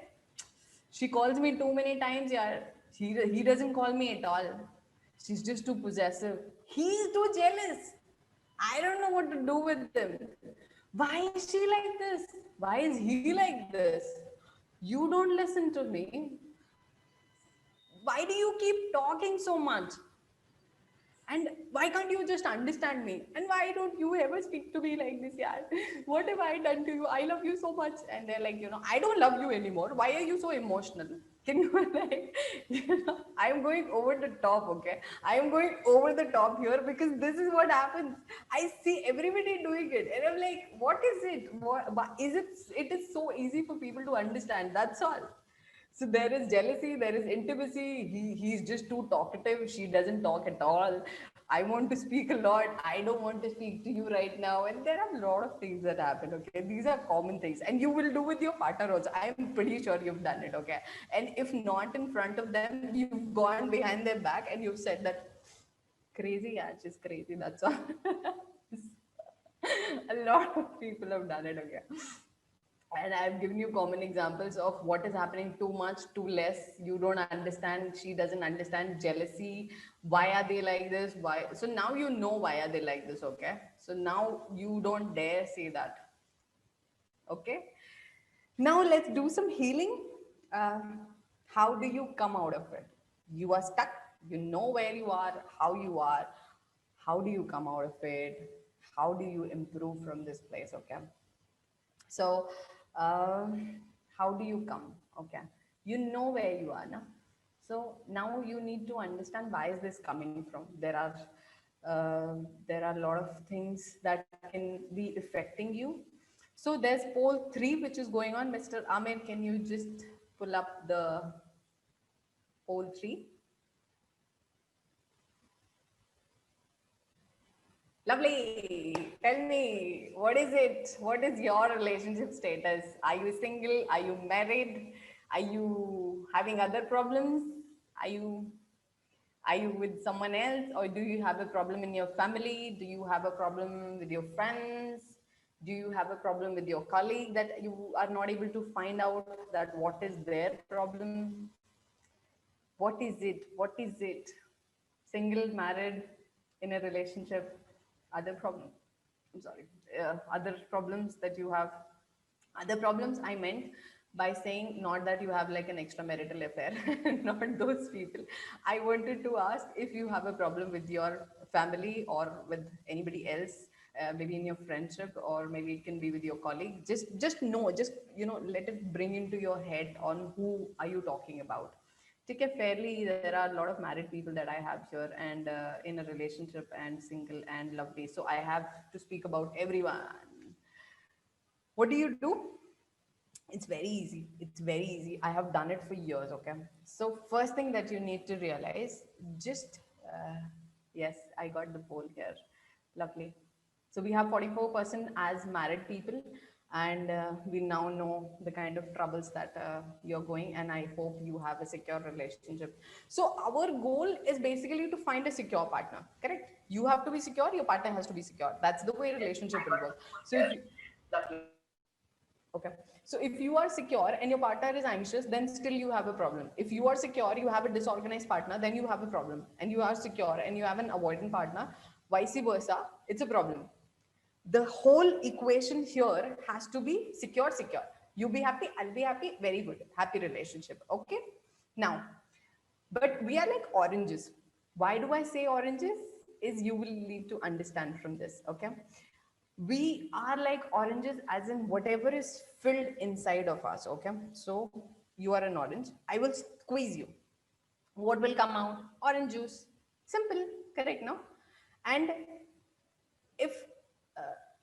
she calls me too many times, yeah. He doesn't call me at all. She's just too possessive. He's too jealous. I don't know what to do with him. Why is she like this? Why is he like this? You don't listen to me. Why do you keep talking so much? And why can't you just understand me? And why don't you ever speak to me like this, yeah? What have I done to you? I love you so much. And they're like, I don't love you anymore. Why are you so emotional? Can you like, I'm going over the top, okay? I am going over the top here because this is what happens. I see everybody doing it. And I'm like, what is it? What is it? It is so easy for people to understand. That's all. So there is jealousy, there is intimacy. He's just too talkative. She doesn't talk at all. I want to speak a lot. I don't want to speak to you right now. And there are a lot of things that happen. Okay, these are common things, and you will do with your partner also. I am pretty sure you've done it. Okay, and if not in front of them, you've gone behind their back and you've said that crazy. Yeah, she's crazy. That's all. A lot of people have done it. Okay. And I've given you common examples of what is happening: too much, too less. You don't understand. She doesn't understand. Jealousy. Why are they like this? Why? So now you know why are they like this. Okay. So now you don't dare say that. Okay. Now let's do some healing. How do you come out of it? You are stuck. You know where you are, how you are. How do you come out of it? How do you improve from this place? Okay. So how do you come? Okay, you know where you are now. So now you need to understand why is this coming from. There are a lot of things that can be affecting you. So there's poll 3 which is going on. Mr. Amir, can you just pull up the poll 3? Lovely. Tell me, what is it? What is your relationship status? Are you single? Are you married? Are you having other problems? Are you with someone else, or do you have a problem in your family? Do you have a problem with your friends? Do you have a problem with your colleague that you are not able to find out that what is their problem? What is it? What is it? Single, married, in a relationship, other problem. I'm sorry, other problems that you have. Other problems I meant by saying not that you have like an extramarital affair, not those people. I wanted to ask if you have a problem with your family or with anybody else, maybe in your friendship, or maybe it can be with your colleague. Just know, just let it bring into your head on who are you talking about. Take a fairly, there are a lot of married people that I have here, and in a relationship and single and lovely. So I have to speak about everyone. What do you do? It's very easy. It's very easy. I have done it for years. Okay. So first thing that you need to realize, just, yes, I got the poll here. Lovely. So we have 44% as married people, and we now know the kind of troubles that you're going, and I hope you have a secure relationship. So our goal is basically to find a secure partner, correct? You have to be secure, your partner has to be secure. That's the way relationship will work. So if you, okay. So if you are secure and your partner is anxious, then still you have a problem. If you are secure, you have a disorganized partner, then you have a problem. And you are secure and you have an avoidant partner, vice versa, it's a problem. The whole equation here has to be secure, secure. You be happy, I'll be happy, very good. Happy relationship. Okay. Now, but we are like oranges. Why do I say oranges? Is you will need to understand from this. Okay. We are like oranges, as in whatever is filled inside of us. Okay. So you are an orange. I will squeeze you. What will come out? Orange juice. Simple. Correct. No? And if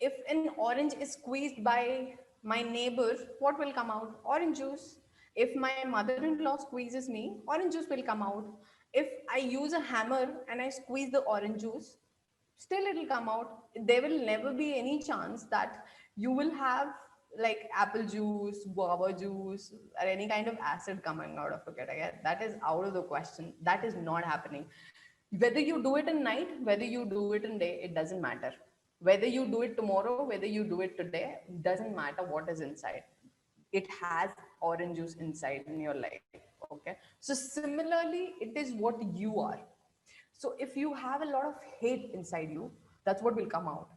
if an orange is squeezed by my neighbor, what will come out? Orange juice. If my mother-in-law squeezes me, orange juice will come out. If I use a hammer and I squeeze the orange juice, still it will come out. There will never be any chance that you will have like apple juice, guava juice, or any kind of acid coming out of it. Again, that is out of the question. That is not happening. Whether you do it in night, whether you do it in day, it doesn't matter. Whether you do it tomorrow, whether you do it today, it doesn't matter what is inside. It has orange juice inside in your life. Okay. So similarly, it is what you are. So if you have a lot of hate inside you, that's what will come out.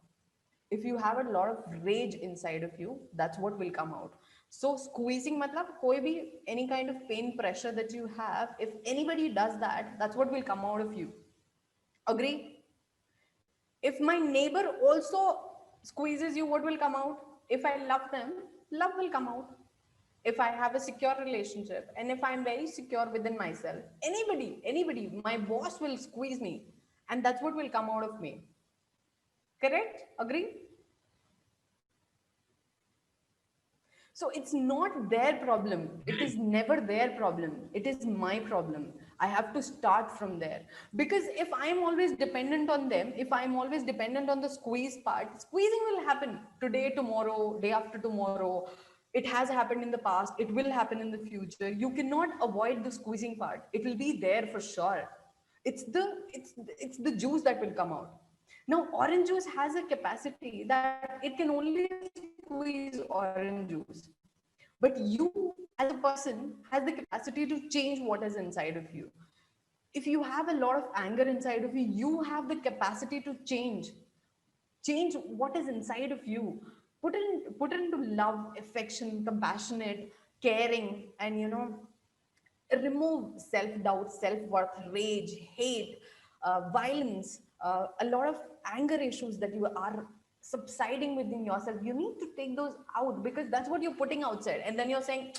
If you have a lot of rage inside of you, that's what will come out. So squeezing matlab koi bhi any kind of pain pressure that you have, if anybody does that, that's what will come out of you. Agree? If my neighbor also squeezes you, what will come out? If I love them, love will come out. If I have a secure relationship and if I'm very secure within myself, anybody, my boss will squeeze me, and that's what will come out of me. Correct? Agree? So it's not their problem. It is never their problem. It is my problem. I have to start from there. Because if I'm always dependent on them, if I'm always dependent on the squeeze part, squeezing will happen today, tomorrow, day after tomorrow. It has happened in the past. It will happen in the future. You cannot avoid the squeezing part. It will be there for sure. It's the juice that will come out. Now, orange juice has a capacity that it can only squeeze orange juice. But you, as a person, has the capacity to change what is inside of you. If you have a lot of anger inside of you, you have the capacity to change what is inside of you. Put it into love, affection, compassionate, caring, and remove self-doubt, self-worth, rage, hate, violence, a lot of anger issues that you are subsiding within yourself. You need to take those out, because that's what you're putting outside, and then you're saying,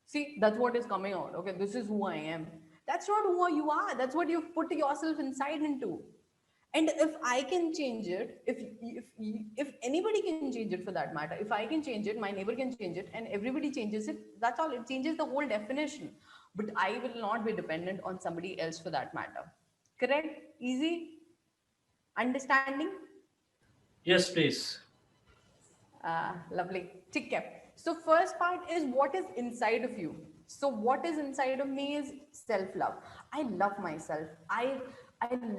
see, that's what is coming out. Okay, this is who I am. That's not who you are. That's what you've put yourself inside into. And if I can change it, if anybody can change it for that matter, if I can change it, my neighbor can change it, and everybody changes it, that's all. It changes the whole definition. But I will not be dependent on somebody else for that matter. Correct? Easy? Understanding? Yes, please. Lovely. Tick cap. So first part is what is inside of you. So what is inside of me is self-love. I love myself. I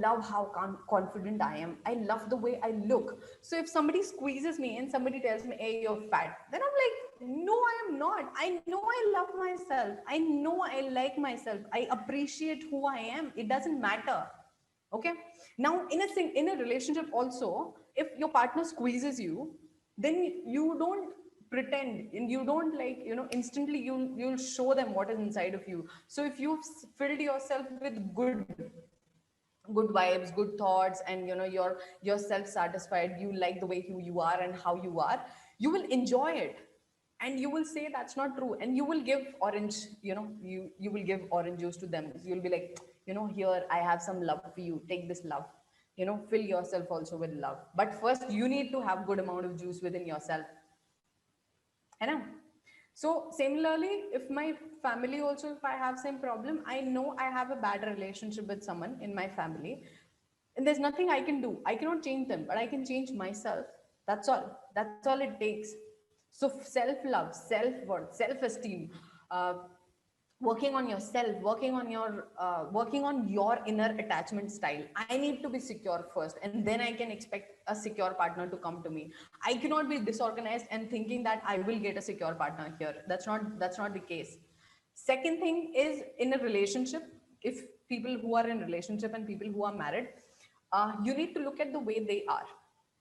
love how confident I am. I love the way I look. So if somebody squeezes me and somebody tells me, hey, you're fat, then I'm like, no, I am not. I know I love myself. I know I like myself. I appreciate who I am. It doesn't matter. Okay. Now in a relationship also, if your partner squeezes you, then you don't pretend and you don't like, instantly you'll show them what is inside of you. So if you've filled yourself with good vibes, good thoughts, and you're self-satisfied, you like the way who you are and how you are, you will enjoy it. And you will say that's not true, and you will give orange, you will give orange juice to them. You'll be like, here, I have some love for you, take this love, fill yourself also with love. But first you need to have good amount of juice within yourself. I know. So similarly, if my family also, if I have same problem, I know I have a bad relationship with someone in my family, and there's nothing I can do. I cannot change them, but I can change myself. That's all. That's all it takes. So self-love, self-worth, self-esteem, uh, working on yourself, working on your inner attachment style. I need to be secure first, and then I can expect a secure partner to come to me. I cannot be disorganized and thinking that I will get a secure partner here. That's not the case. Second thing is, in a relationship, if people who are in relationship and people who are married, you need to look at the way they are.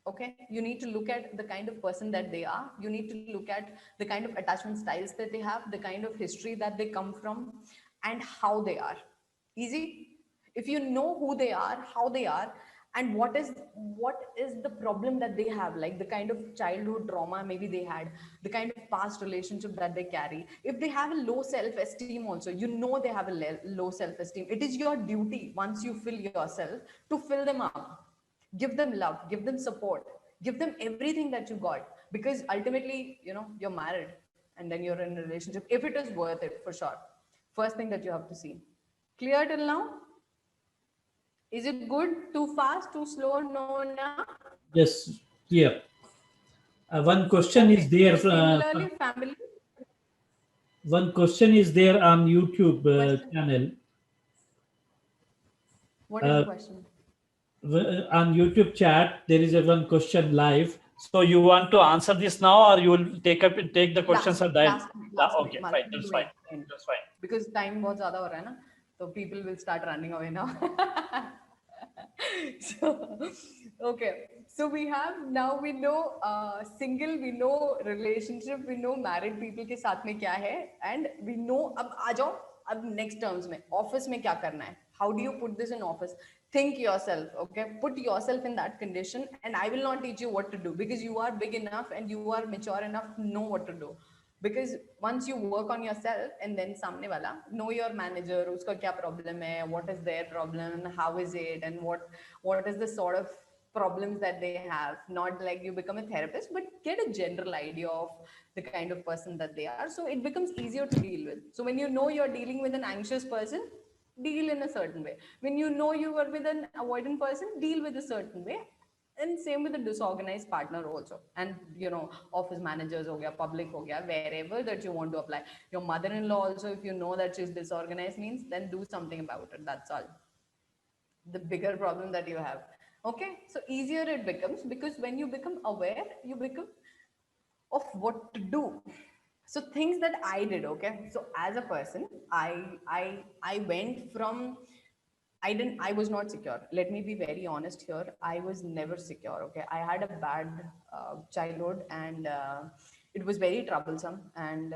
Okay, you need to look at the kind of person that they are. You need to look at the kind of attachment styles that they have, the kind of history that they come from, and how they are. Easy. If you know who they are, how they are, and what is the problem that they have, like the kind of childhood trauma maybe they had, the kind of past relationship that they carry. If they have a low self-esteem also, they have a low self-esteem, it is your duty, once you fill yourself, to fill them up. Give them love, give them support, give them everything that you got, because ultimately, you're married, and then you're in a relationship, if it is worth it, for sure. First thing that you have to see. Clear till now? Is it good? Too fast, too slow? No, no. Yes, clear. One question Okay. is there. Similarly, family. One question is there on YouTube Question. channel. What is the question? On YouTube chat, there is a one question live. So you want to answer this now, or you will take the questions at the end? Okay, fine. That's fine. That's fine. Because time बहुत ज़्यादा हो रहा है ना, so people will start running away now. So, okay. So we know single, we know relationship, we know married people के साथ में क्या है, and we know अब आ जाओ अब next terms में office में क्या करना है. How do you put this in office? Think yourself, okay? Put yourself in that condition, and I will not teach you what to do, because you are big enough and you are mature enough to know what to do. Because once you work on yourself, and then samne wala, know your manager, uska kya problem hai, what is their problem, and how is it, and what is the sort of problems that they have. Not like you become a therapist, but get a general idea of the kind of person that they are, so it becomes easier to deal with. So when you know you're dealing with an anxious person, deal in a certain way. When you know you are with an avoidant person, deal with a certain way. And same with a disorganized partner also. And office managers ho gaya, public ho gaya, wherever that you want to apply. Your mother-in-law also, if you know that she's disorganized, means then do something about it. That's all. The bigger problem that you have. Okay, so easier it becomes, because when you become aware, you become of what to do. So things that I did, okay. So as a person, I went from, I was not secure. Let me be very honest here. I was never secure. Okay. I had a bad childhood, and it was very troublesome, and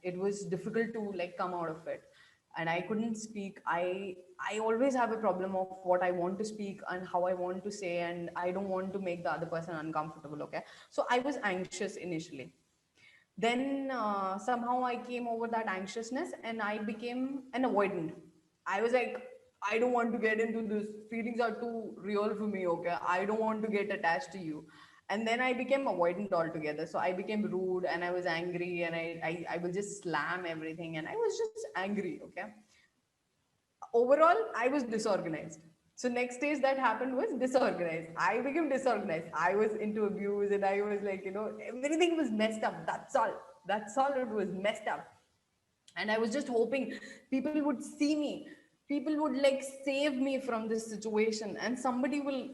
it was difficult to like come out of it. And I couldn't speak. I always have a problem of what I want to speak and how I want to say, and I don't want to make the other person uncomfortable. Okay. So I was anxious initially. Then somehow I came over that anxiousness, and I became an avoidant. I was like, I don't want to get into this. Feelings are too real for me. Okay, I don't want to get attached to you. And then I became avoidant altogether. So I became rude and I was angry, and I will just slam everything, and I was just angry. Okay. Overall, I was disorganized. So next stage that happened was disorganized. I became disorganized. I was into abuse, and I was like, everything was messed up. That's all. That's all. It was messed up. And I was just hoping people would see me. People would like save me from this situation, and somebody will,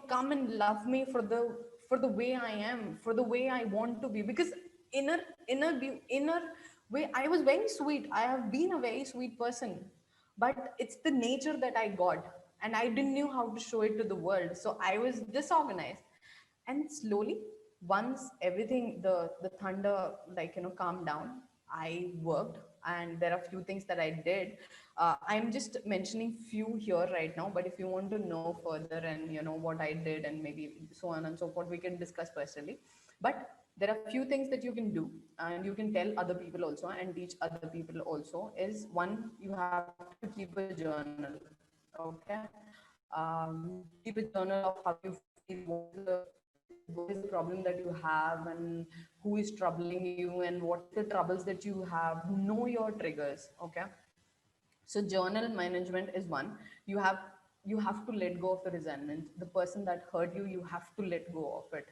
come and love me for the way I am, for the way I want to be. Because inner inner way, I was very sweet. I have been a very sweet person, but it's the nature that I got, and I didn't know how to show it to the world. So I was disorganized. And slowly, once everything, the thunder, like, calmed down, I worked, and there are few things that I did. I'm just mentioning few here right now, but if you want to know further, and what I did, and maybe so on and so forth, we can discuss personally. But there are few things that you can do, and you can tell other people also, and teach other people also. Is one, you have to keep a journal. Okay. Keep a journal of how you feel, what is the problem that you have, and who is troubling you, and what is the troubles that you have. Know your triggers. Okay. So journal management is one. You have to let go of the resentment. The person that hurt you, you have to let go of it.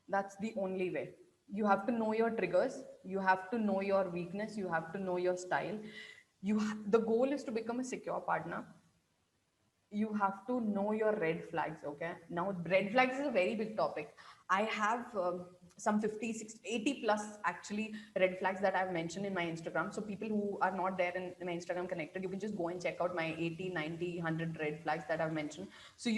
That's the only way. You have to know your triggers. You have to know your weakness. You have to know your style. The goal is to become a secure partner. You have to know your red flags. Okay, now red flags is a very big topic. I have some 50, 60, 80 plus actually red flags that I've mentioned in my Instagram. So people who are not there in my Instagram connected, you can just go and check out my 80, 90, 100 red flags that I've mentioned. So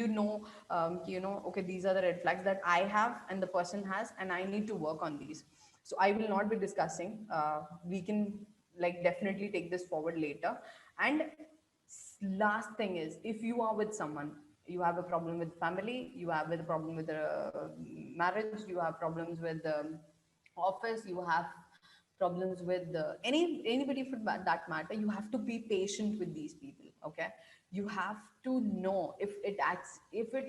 okay, these are the red flags that I have and the person has, and I need to work on these. So I will not be discussing. We can like definitely take this forward later. And last thing is, if you are with someone, you have a problem with family, you have a problem with marriage, you have problems with office, you have problems with anybody for that matter, you have to be patient with these people. Okay, you have to know if it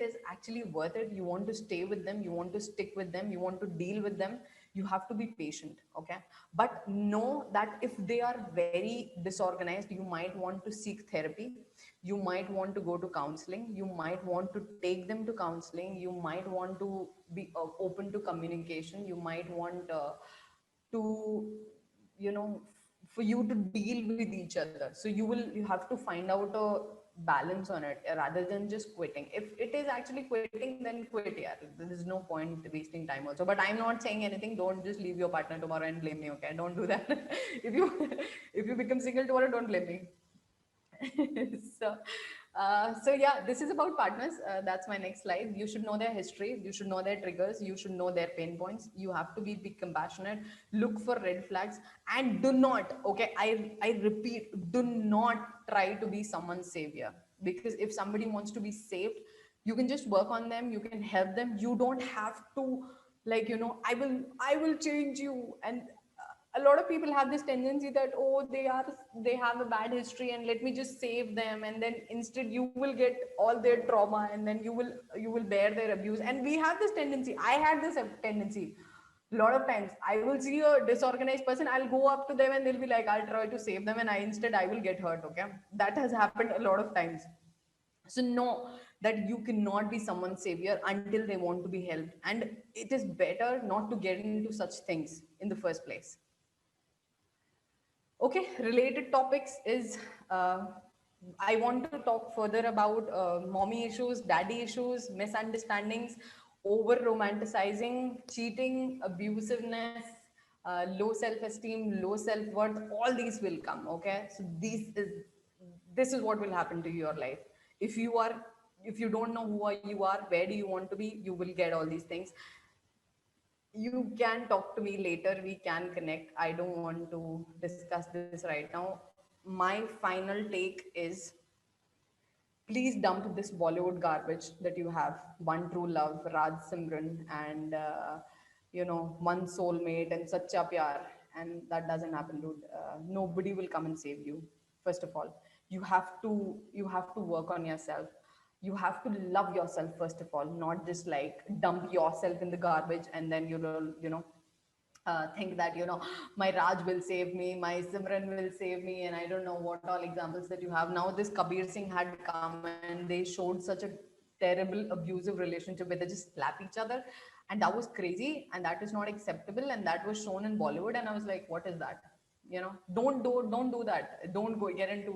is actually worth it. You want to stay with them, you want to stick with them, you want to deal with them. You have to be patient. Okay, but know that if they are very disorganized, you might want to seek therapy. You might want to go to counseling. You might want to take them to counseling. You might want to be open to communication. You might want to, you know for you to deal with each other. So you have to find out a balance on it, rather than just quitting. If it is actually quitting, then quit. Yeah, there is no point wasting time also. But I'm not saying anything. Don't just leave your partner tomorrow and blame me. Okay, don't do that. If you become single tomorrow, don't blame me. So yeah, this is about partners. That's my next slide. You should know their history. You should know their triggers. You should know their pain points. You have to be compassionate. Look for red flags, and do not. Okay, I repeat, do not try to be someone's savior. Because if somebody wants to be saved, you can just work on them. You can help them. You don't have to, like, I will change you. And a lot of people have this tendency that, oh, they have a bad history, and let me just save them, and then instead you will get all their trauma, and then you will bear their abuse. And we have this tendency. I had this tendency. A lot of times I will see a disorganized person, I'll go up to them, and they'll be like, I'll try to save them, and I will get hurt. Okay, that has happened a lot of times. So know that you cannot be someone's savior until they want to be helped, and it is better not to get into such things in the first place. Okay, related topics is, I want to talk further about mommy issues, daddy issues, misunderstandings, over romanticizing, cheating, abusiveness, low self-esteem, low self-worth. All these will come. Okay, so this is what will happen to your life. If you don't know who you are, where do you want to be, you will get all these things. You can talk to me later. We can connect. I don't want to discuss this right now. My final take is, please dump this Bollywood garbage that you have. One true love, Raj Simran, and one soulmate and Sacha Pyar. And that doesn't happen, dude. Nobody will come and save you. First of all, you have to work on yourself. You have to love yourself first of all, not just like dump yourself in the garbage and then think that my Raj will save me, my Simran will save me, and I don't know what all examples that you have. Now this Kabir Singh had come and they showed such a terrible abusive relationship where they just slap each other, and that was crazy, and that is not acceptable, and that was shown in Bollywood, and I was like, what is that? Don't do that. Don't go get into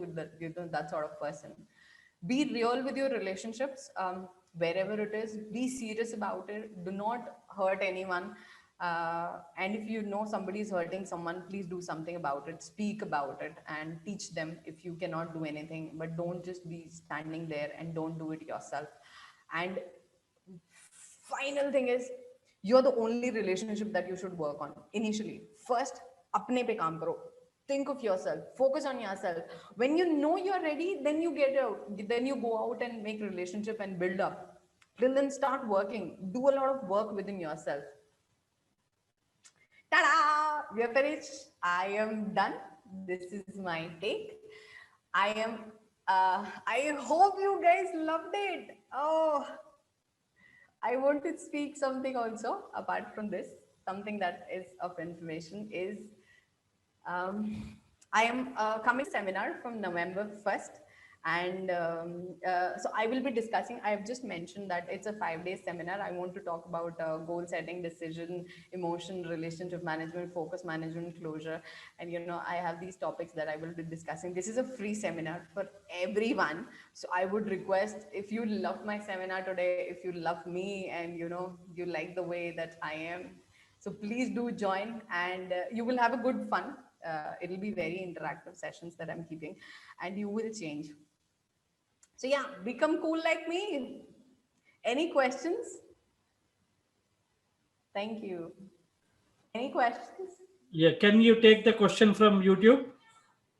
that sort of person. Be real with your relationships, wherever it is. Be serious about it. Do not hurt anyone. And if you know somebody is hurting someone, please do something about it. Speak about it and teach them if you cannot do anything. But don't just be standing there and don't do it yourself. And final thing is, you're the only relationship that you should work on initially. First, apne pe kaam karo. Think of yourself, focus on yourself. When you know you're ready, then you get out, then you go out and make relationship and build up. Then start working. Do a lot of work within yourself. Ta-da! We are finished. I am done. This is my take. I hope you guys loved it. Oh, I want to speak something also apart from this. Something that is of information is I am coming seminar from November 1st. And so I will be discussing, I have just mentioned that it's a 5-day seminar. I want to talk about goal setting, decision, emotion, relationship management, focus management, closure. And I have these topics that I will be discussing. This is a free seminar for everyone. So I would request, if you loved my seminar today, if you love me and you like the way that I am, so please do join, and you will have a good fun. It'll be very interactive sessions that I'm keeping, and you will change. So yeah, become cool like me. Any questions? Thank you. Any questions? Yeah, can you take the question from YouTube?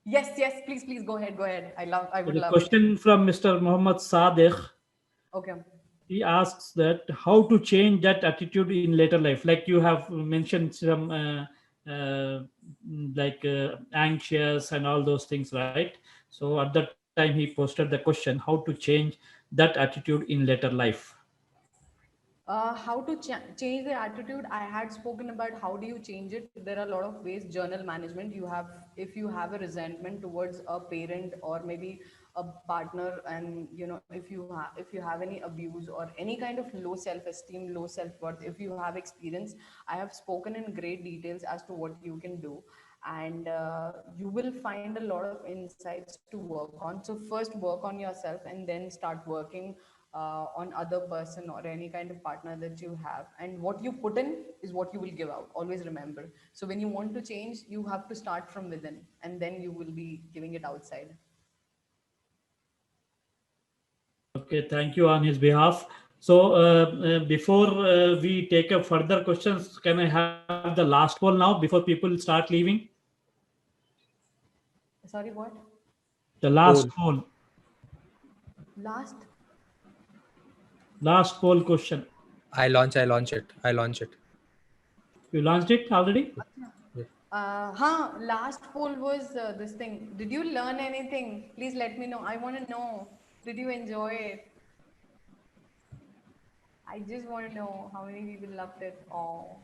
Yes, please go ahead. I would love it. Question from Mr. Muhammad Sadiq. Okay. He asks that how to change that attitude in later life. Like you have mentioned some anxious and all those things, right? So at that time he posted the question, how to change that attitude in later life. How to change the attitude? I had spoken about how do you change it. There are a lot of ways. Journal management. If you have a resentment towards a parent or maybe a partner, and if you have any abuse or any kind of low self-esteem, low self-worth, if you have experience, I have spoken in great details as to what you can do, and you will find a lot of insights to work on. So first work on yourself, and then start working on other person or any kind of partner that you have. And what you put in is what you will give out. Always remember. So when you want to change, you have to start from within, and then you will be giving it outside. Okay, thank you on his behalf. So before we take up further questions, can I have the last poll now before people start leaving? Sorry, what? The last poll. Last poll question. I launch it. You launched it already? Last poll was this thing. Did you learn anything? Please let me know. I want to know. Did you enjoy it? I just want to know how many people loved it. Oh.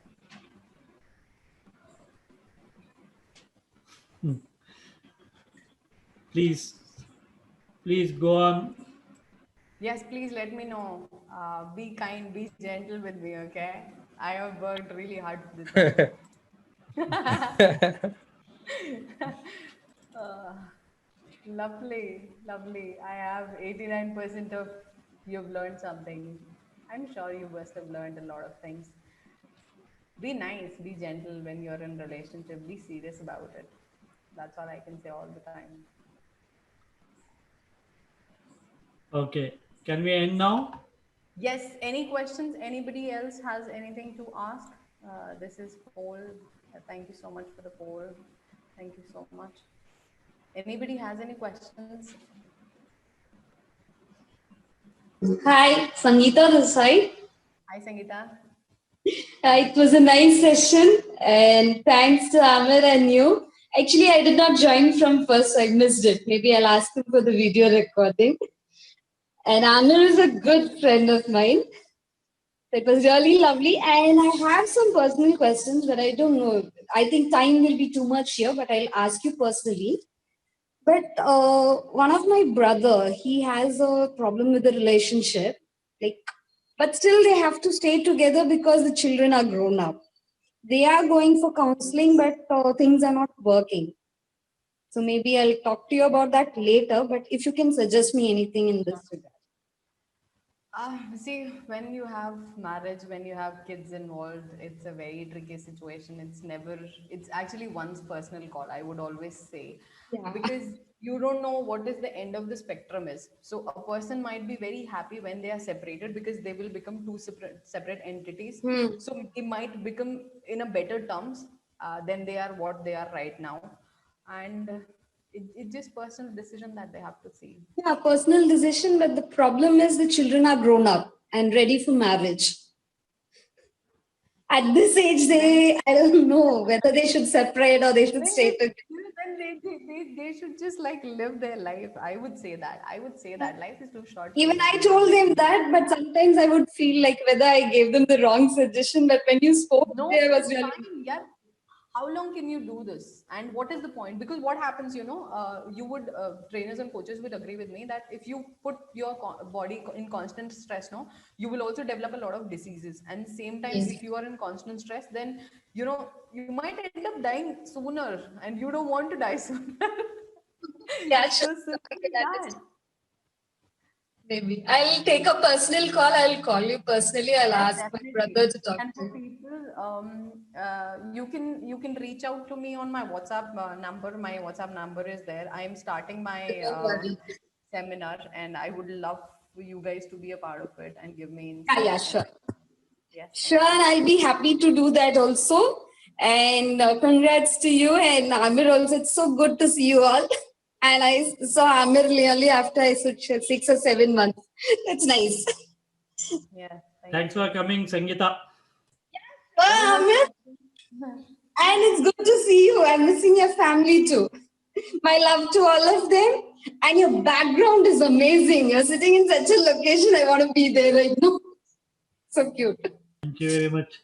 Please go on. Yes, please let me know. Be kind, be gentle with me, okay? I have worked really hard for this. Lovely. I have 89% of you've learned something. I'm sure you must have learned a lot of things. Be nice, be gentle when you're in a relationship. Be serious about it. That's all I can say all the time. Okay. Can we end now? Yes. Any questions? Anybody else has anything to ask? This is poll. Thank you so much for the poll. Thank you so much. Anybody has any questions? Hi, Sangeeta this side. Hi, Sangeeta. It was a nice session, and thanks to Amir and you. Actually, I did not join from first, so I missed it. Maybe I'll ask him for the video recording. And Amir is a good friend of mine. It was really lovely. And I have some personal questions, but I don't know. I think time will be too much here, but I'll ask you personally. But one of my brother, he has a problem with the relationship. Like, but still they have to stay together because the children are grown up. They are going for counseling, but things are not working. So maybe I'll talk to you about that later. But if you can suggest me anything in this regard. See, when you have marriage, when you have kids involved, it's a very tricky situation. It's actually one's personal call, I would always say, Yeah. because you don't know what is the end of the spectrum is. So a person might be very happy when they are separated because they will become two separate entities. So they might become in a better terms than they are what they are right now. And it's just personal decision that they have to see. Yeah, personal decision, but the problem is the children are grown up and ready for marriage. At this age, I don't know whether they should separate or they should stay together. Then they should just like live their life. I would say that life is too short. Even I told them that, but sometimes I would feel like whether I gave them the wrong suggestion. But when you spoke, No, there was it's really fine. Yeah. How long can you do this? And what is the point? Because what happens, trainers and coaches would agree with me that if you put your body in constant stress, no, you will also develop a lot of diseases. And same time, Yes. if you are in constant stress, then, you might end up dying sooner and you don't want to die sooner. Yeah, sure. So simple Okay, as that that. is maybe. I'll take a personal call. I'll call you personally. I'll Yes, ask my definitely. brother to talk And to for you. people, you can reach out to me on my WhatsApp number. My WhatsApp number is there. I am starting my Don't worry. seminar, and I would love for you guys to be a part of it and give me Yeah, insights. sure. Yes. Sure, and I'll be happy to do that also. And congrats to you and Amir also. It's so good to see you all. And I saw Amir really after I switched 6 or 7 months. That's nice. Yeah. Thanks for coming, Sangeeta. Well, Amir, and it's good to see you. I'm missing your family too. My love to all of them. And your background is amazing. You're sitting in such a location. I want to be there right now. So cute. Thank you very much.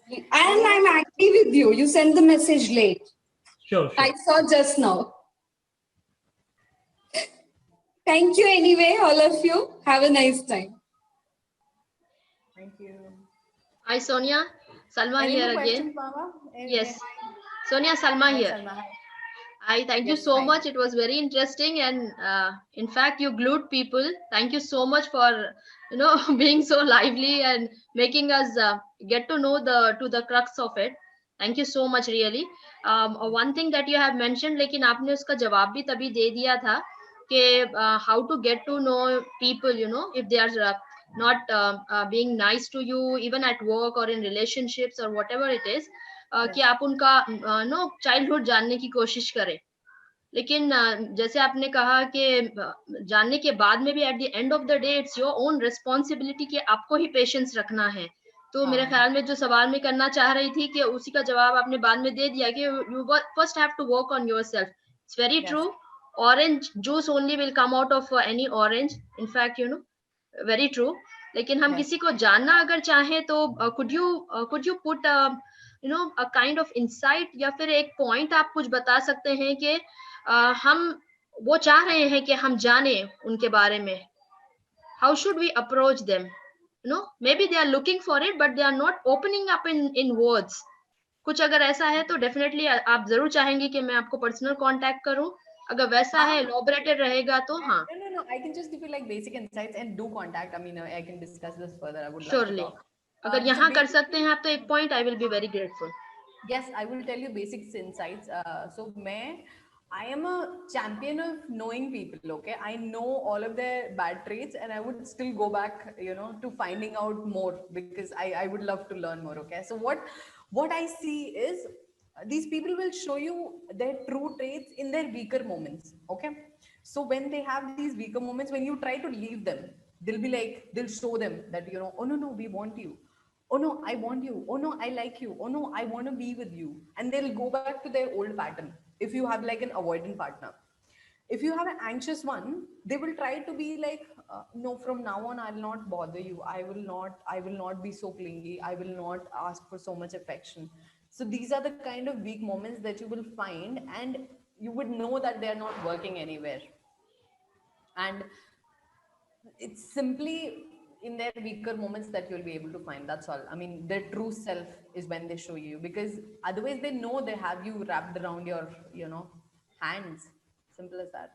And I'm angry with you. You sent the message late. Sure. I saw just now. Thank you anyway, all of you. Have a nice time. Thank you. Hi, Sonia. Salma Any here more again. questions, Mama? Yes. Sonia, Salma Hi, here. Salma. Hi. I thank you Yes, so hi. much. It was very interesting, and in fact, you glued people. Thank you so much for being so lively and making us get to know the crux of it. Thank you so much, really. One thing that you have mentioned, लेकिन आपने उसका जवाब भी तभी दे दिया था कि how to get to know people, if they are not being nice to you, even at work or in relationships or whatever it is. कि आप उनका चाइल्डहुड जानने की कोशिश करें लेकिन जैसे आपने कहा कि जानने के बाद में भी at the end of the day it's your own responsibility कि आपको ही पेशेंस रखना है तो मेरे ख्याल में जो सवाल में करना चाह रही थी कि उसी का जवाब आपने बाद में दे दिया कि you first have to work on yourself it's very true orange juice only will come out of any orange in fact very true लेकिन हम किसी को जानना अगर चाहें तो could you put a kind of insight या फिर एक पॉइंट आप कुछ बता सकते हैं कि हम वो चाह रहे हैं कि हम जाने उनके बारे में how should we approach them maybe they are looking for it but they are not opening up in words कुछ अगर ऐसा है तो डेफिनेटली आप जरूर चाहेंगे कि मैं आपको पर्सनल कांटेक्ट करूं अगर वैसा है elaborated रहेगा तो हाँ No, I can just give you like basic insights and do contact. I mean, I can discuss this further. I would love surely to talk. अगर So यहाँ कर basically- सकते हैं आप तो एक point I will be very grateful Yes, I will tell you basic insights. I am a champion of knowing people. Okay, I know all of their bad traits, and I would still go back, to finding out more because I would love to learn more. Okay, so what I see is these people will show you their true traits in their weaker moments. Okay, so when they have these weaker moments, when you try to leave them, they'll show them that oh no, we want you. oh no, I want you, oh no, I like you, oh no, I want to be with you, and they'll go back to their old pattern. If you have like an avoidant partner, if you have an anxious one, they will try to be like, no, from now on I'll not bother you, I will not be so clingy, I will not ask for so much affection. So these are the kind of weak moments that you will find, and you would know that they are not working anywhere. And it's simply in their weaker moments that you'll be able to find. That's all. I mean, their true self is when they show you, because otherwise they know they have you wrapped around your, hands. Simple as that.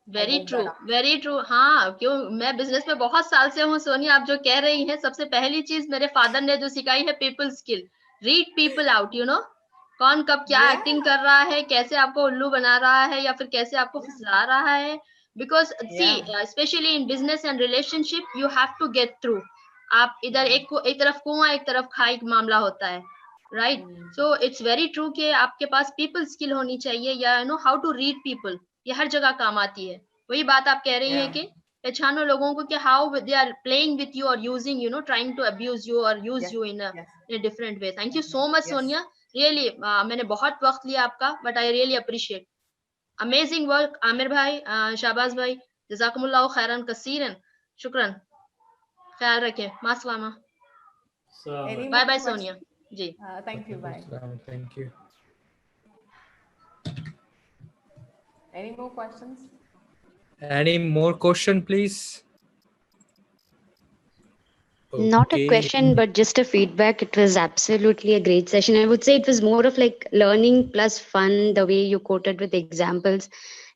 Very true, very true. हाँ, क्यों, मैं business में बहुत साल से हूँ सोनिया। आप जो कह रही हैं, सबसे पहली चीज मेरे फादर ने जो सिखाई है, people skill. Read people out, you know, कौन कब क्या एक्टिंग कर रहा है, कैसे आपको उल्लू बना रहा है, या फिर कैसे आपको फुसला रहा है। Because see, specially in business and relationship, you have to get through. आप इधर एक तरफ कुआं, एक तरफ खाई मामला होता है, right? So it's very true कि आपके पास पीपल स्किल होनी चाहिए, या you know how to read people. ये हर जगह काम आती है। वही बात आप कह रही हैं कि पहचानो लोगों को कि how they are playing with you और using, you know, trying to abuse you और use you in a different way. Thank you so much Sonia, really. मैंने बहुत वक्त लिया आपका, but I really appreciate. Amazing work Aamir भाई, शाहबाज भाई, जज़ाकुमुल्लाह खैरन कसीरन, शुक्रन। ख्याल रखें, मास्सलामा, bye bye Sonia ji. Thank you, bye. Thank you. Any more questions? Any more question, please? Not a question, but just a feedback. It was absolutely a great session. I would say it was more of like learning plus fun, the way you quoted with examples,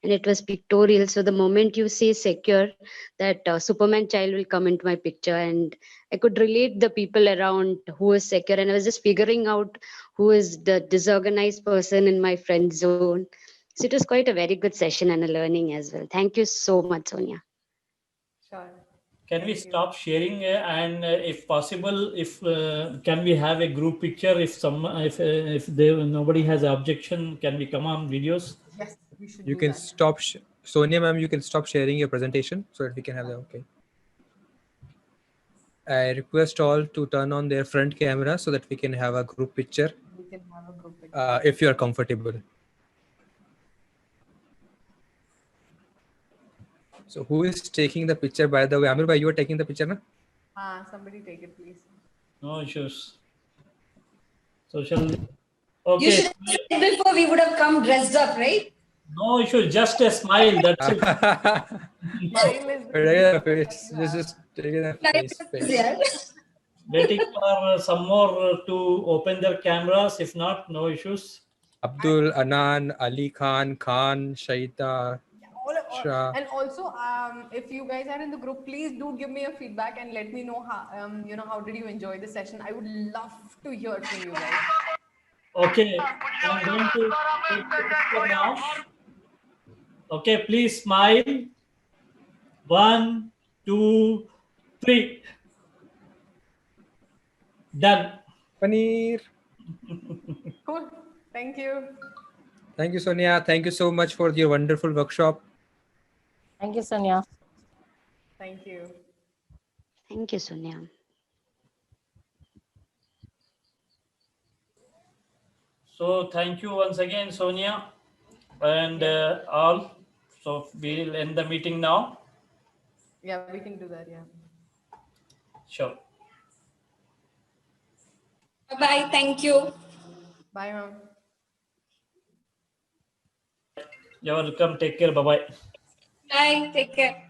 and it was pictorial. So the moment you say secure, that Superman child will come into my picture, and I could relate the people around who is secure, and I was just figuring out who is the disorganized person in my friend zone. So it was quite a very good session and a learning as well. Thank you so much, Sonia. Sure. Can we stop sharing, and if possible, if can we have a group picture? If nobody has objection, can we come on videos? Yes, we should. You can stop, Sonia ma'am, you can stop sharing your presentation so that we can have that. Okay. I request all to turn on their front camera so that we can have a group picture. We can have a group picture. If you are comfortable. So who is taking the picture, by the way? Amir bhai, you are taking the picture, na? Somebody take it, please. No issues. Social. Okay. You should have said before we would have come dressed up, right? No issue. Just a smile. That's it. Smile is Just taking a face. Yeah. Waiting for some more to open their cameras. If not, no issues. Abdul, Anan, Ali Khan, Shaita. Shah. And also, if you guys are in the group, please do give me a feedback and let me know how, how did you enjoy the session? I would love to hear from you guys. Okay, I'm going to take the picture now. Okay, please smile. 1, 2, 3. Done. Paneer. Cool. Thank you. Thank you, Sonia. Thank you so much for your wonderful workshop. Thank you, Sonia. Thank you. Thank you, Sonia. So thank you once again, Sonia, and all. So we'll end the meeting now. Yeah, we can do that. Yeah. Sure. Bye. Thank you. Bye, ma'am. You're welcome. Take care. Bye-bye. Bye. Take care.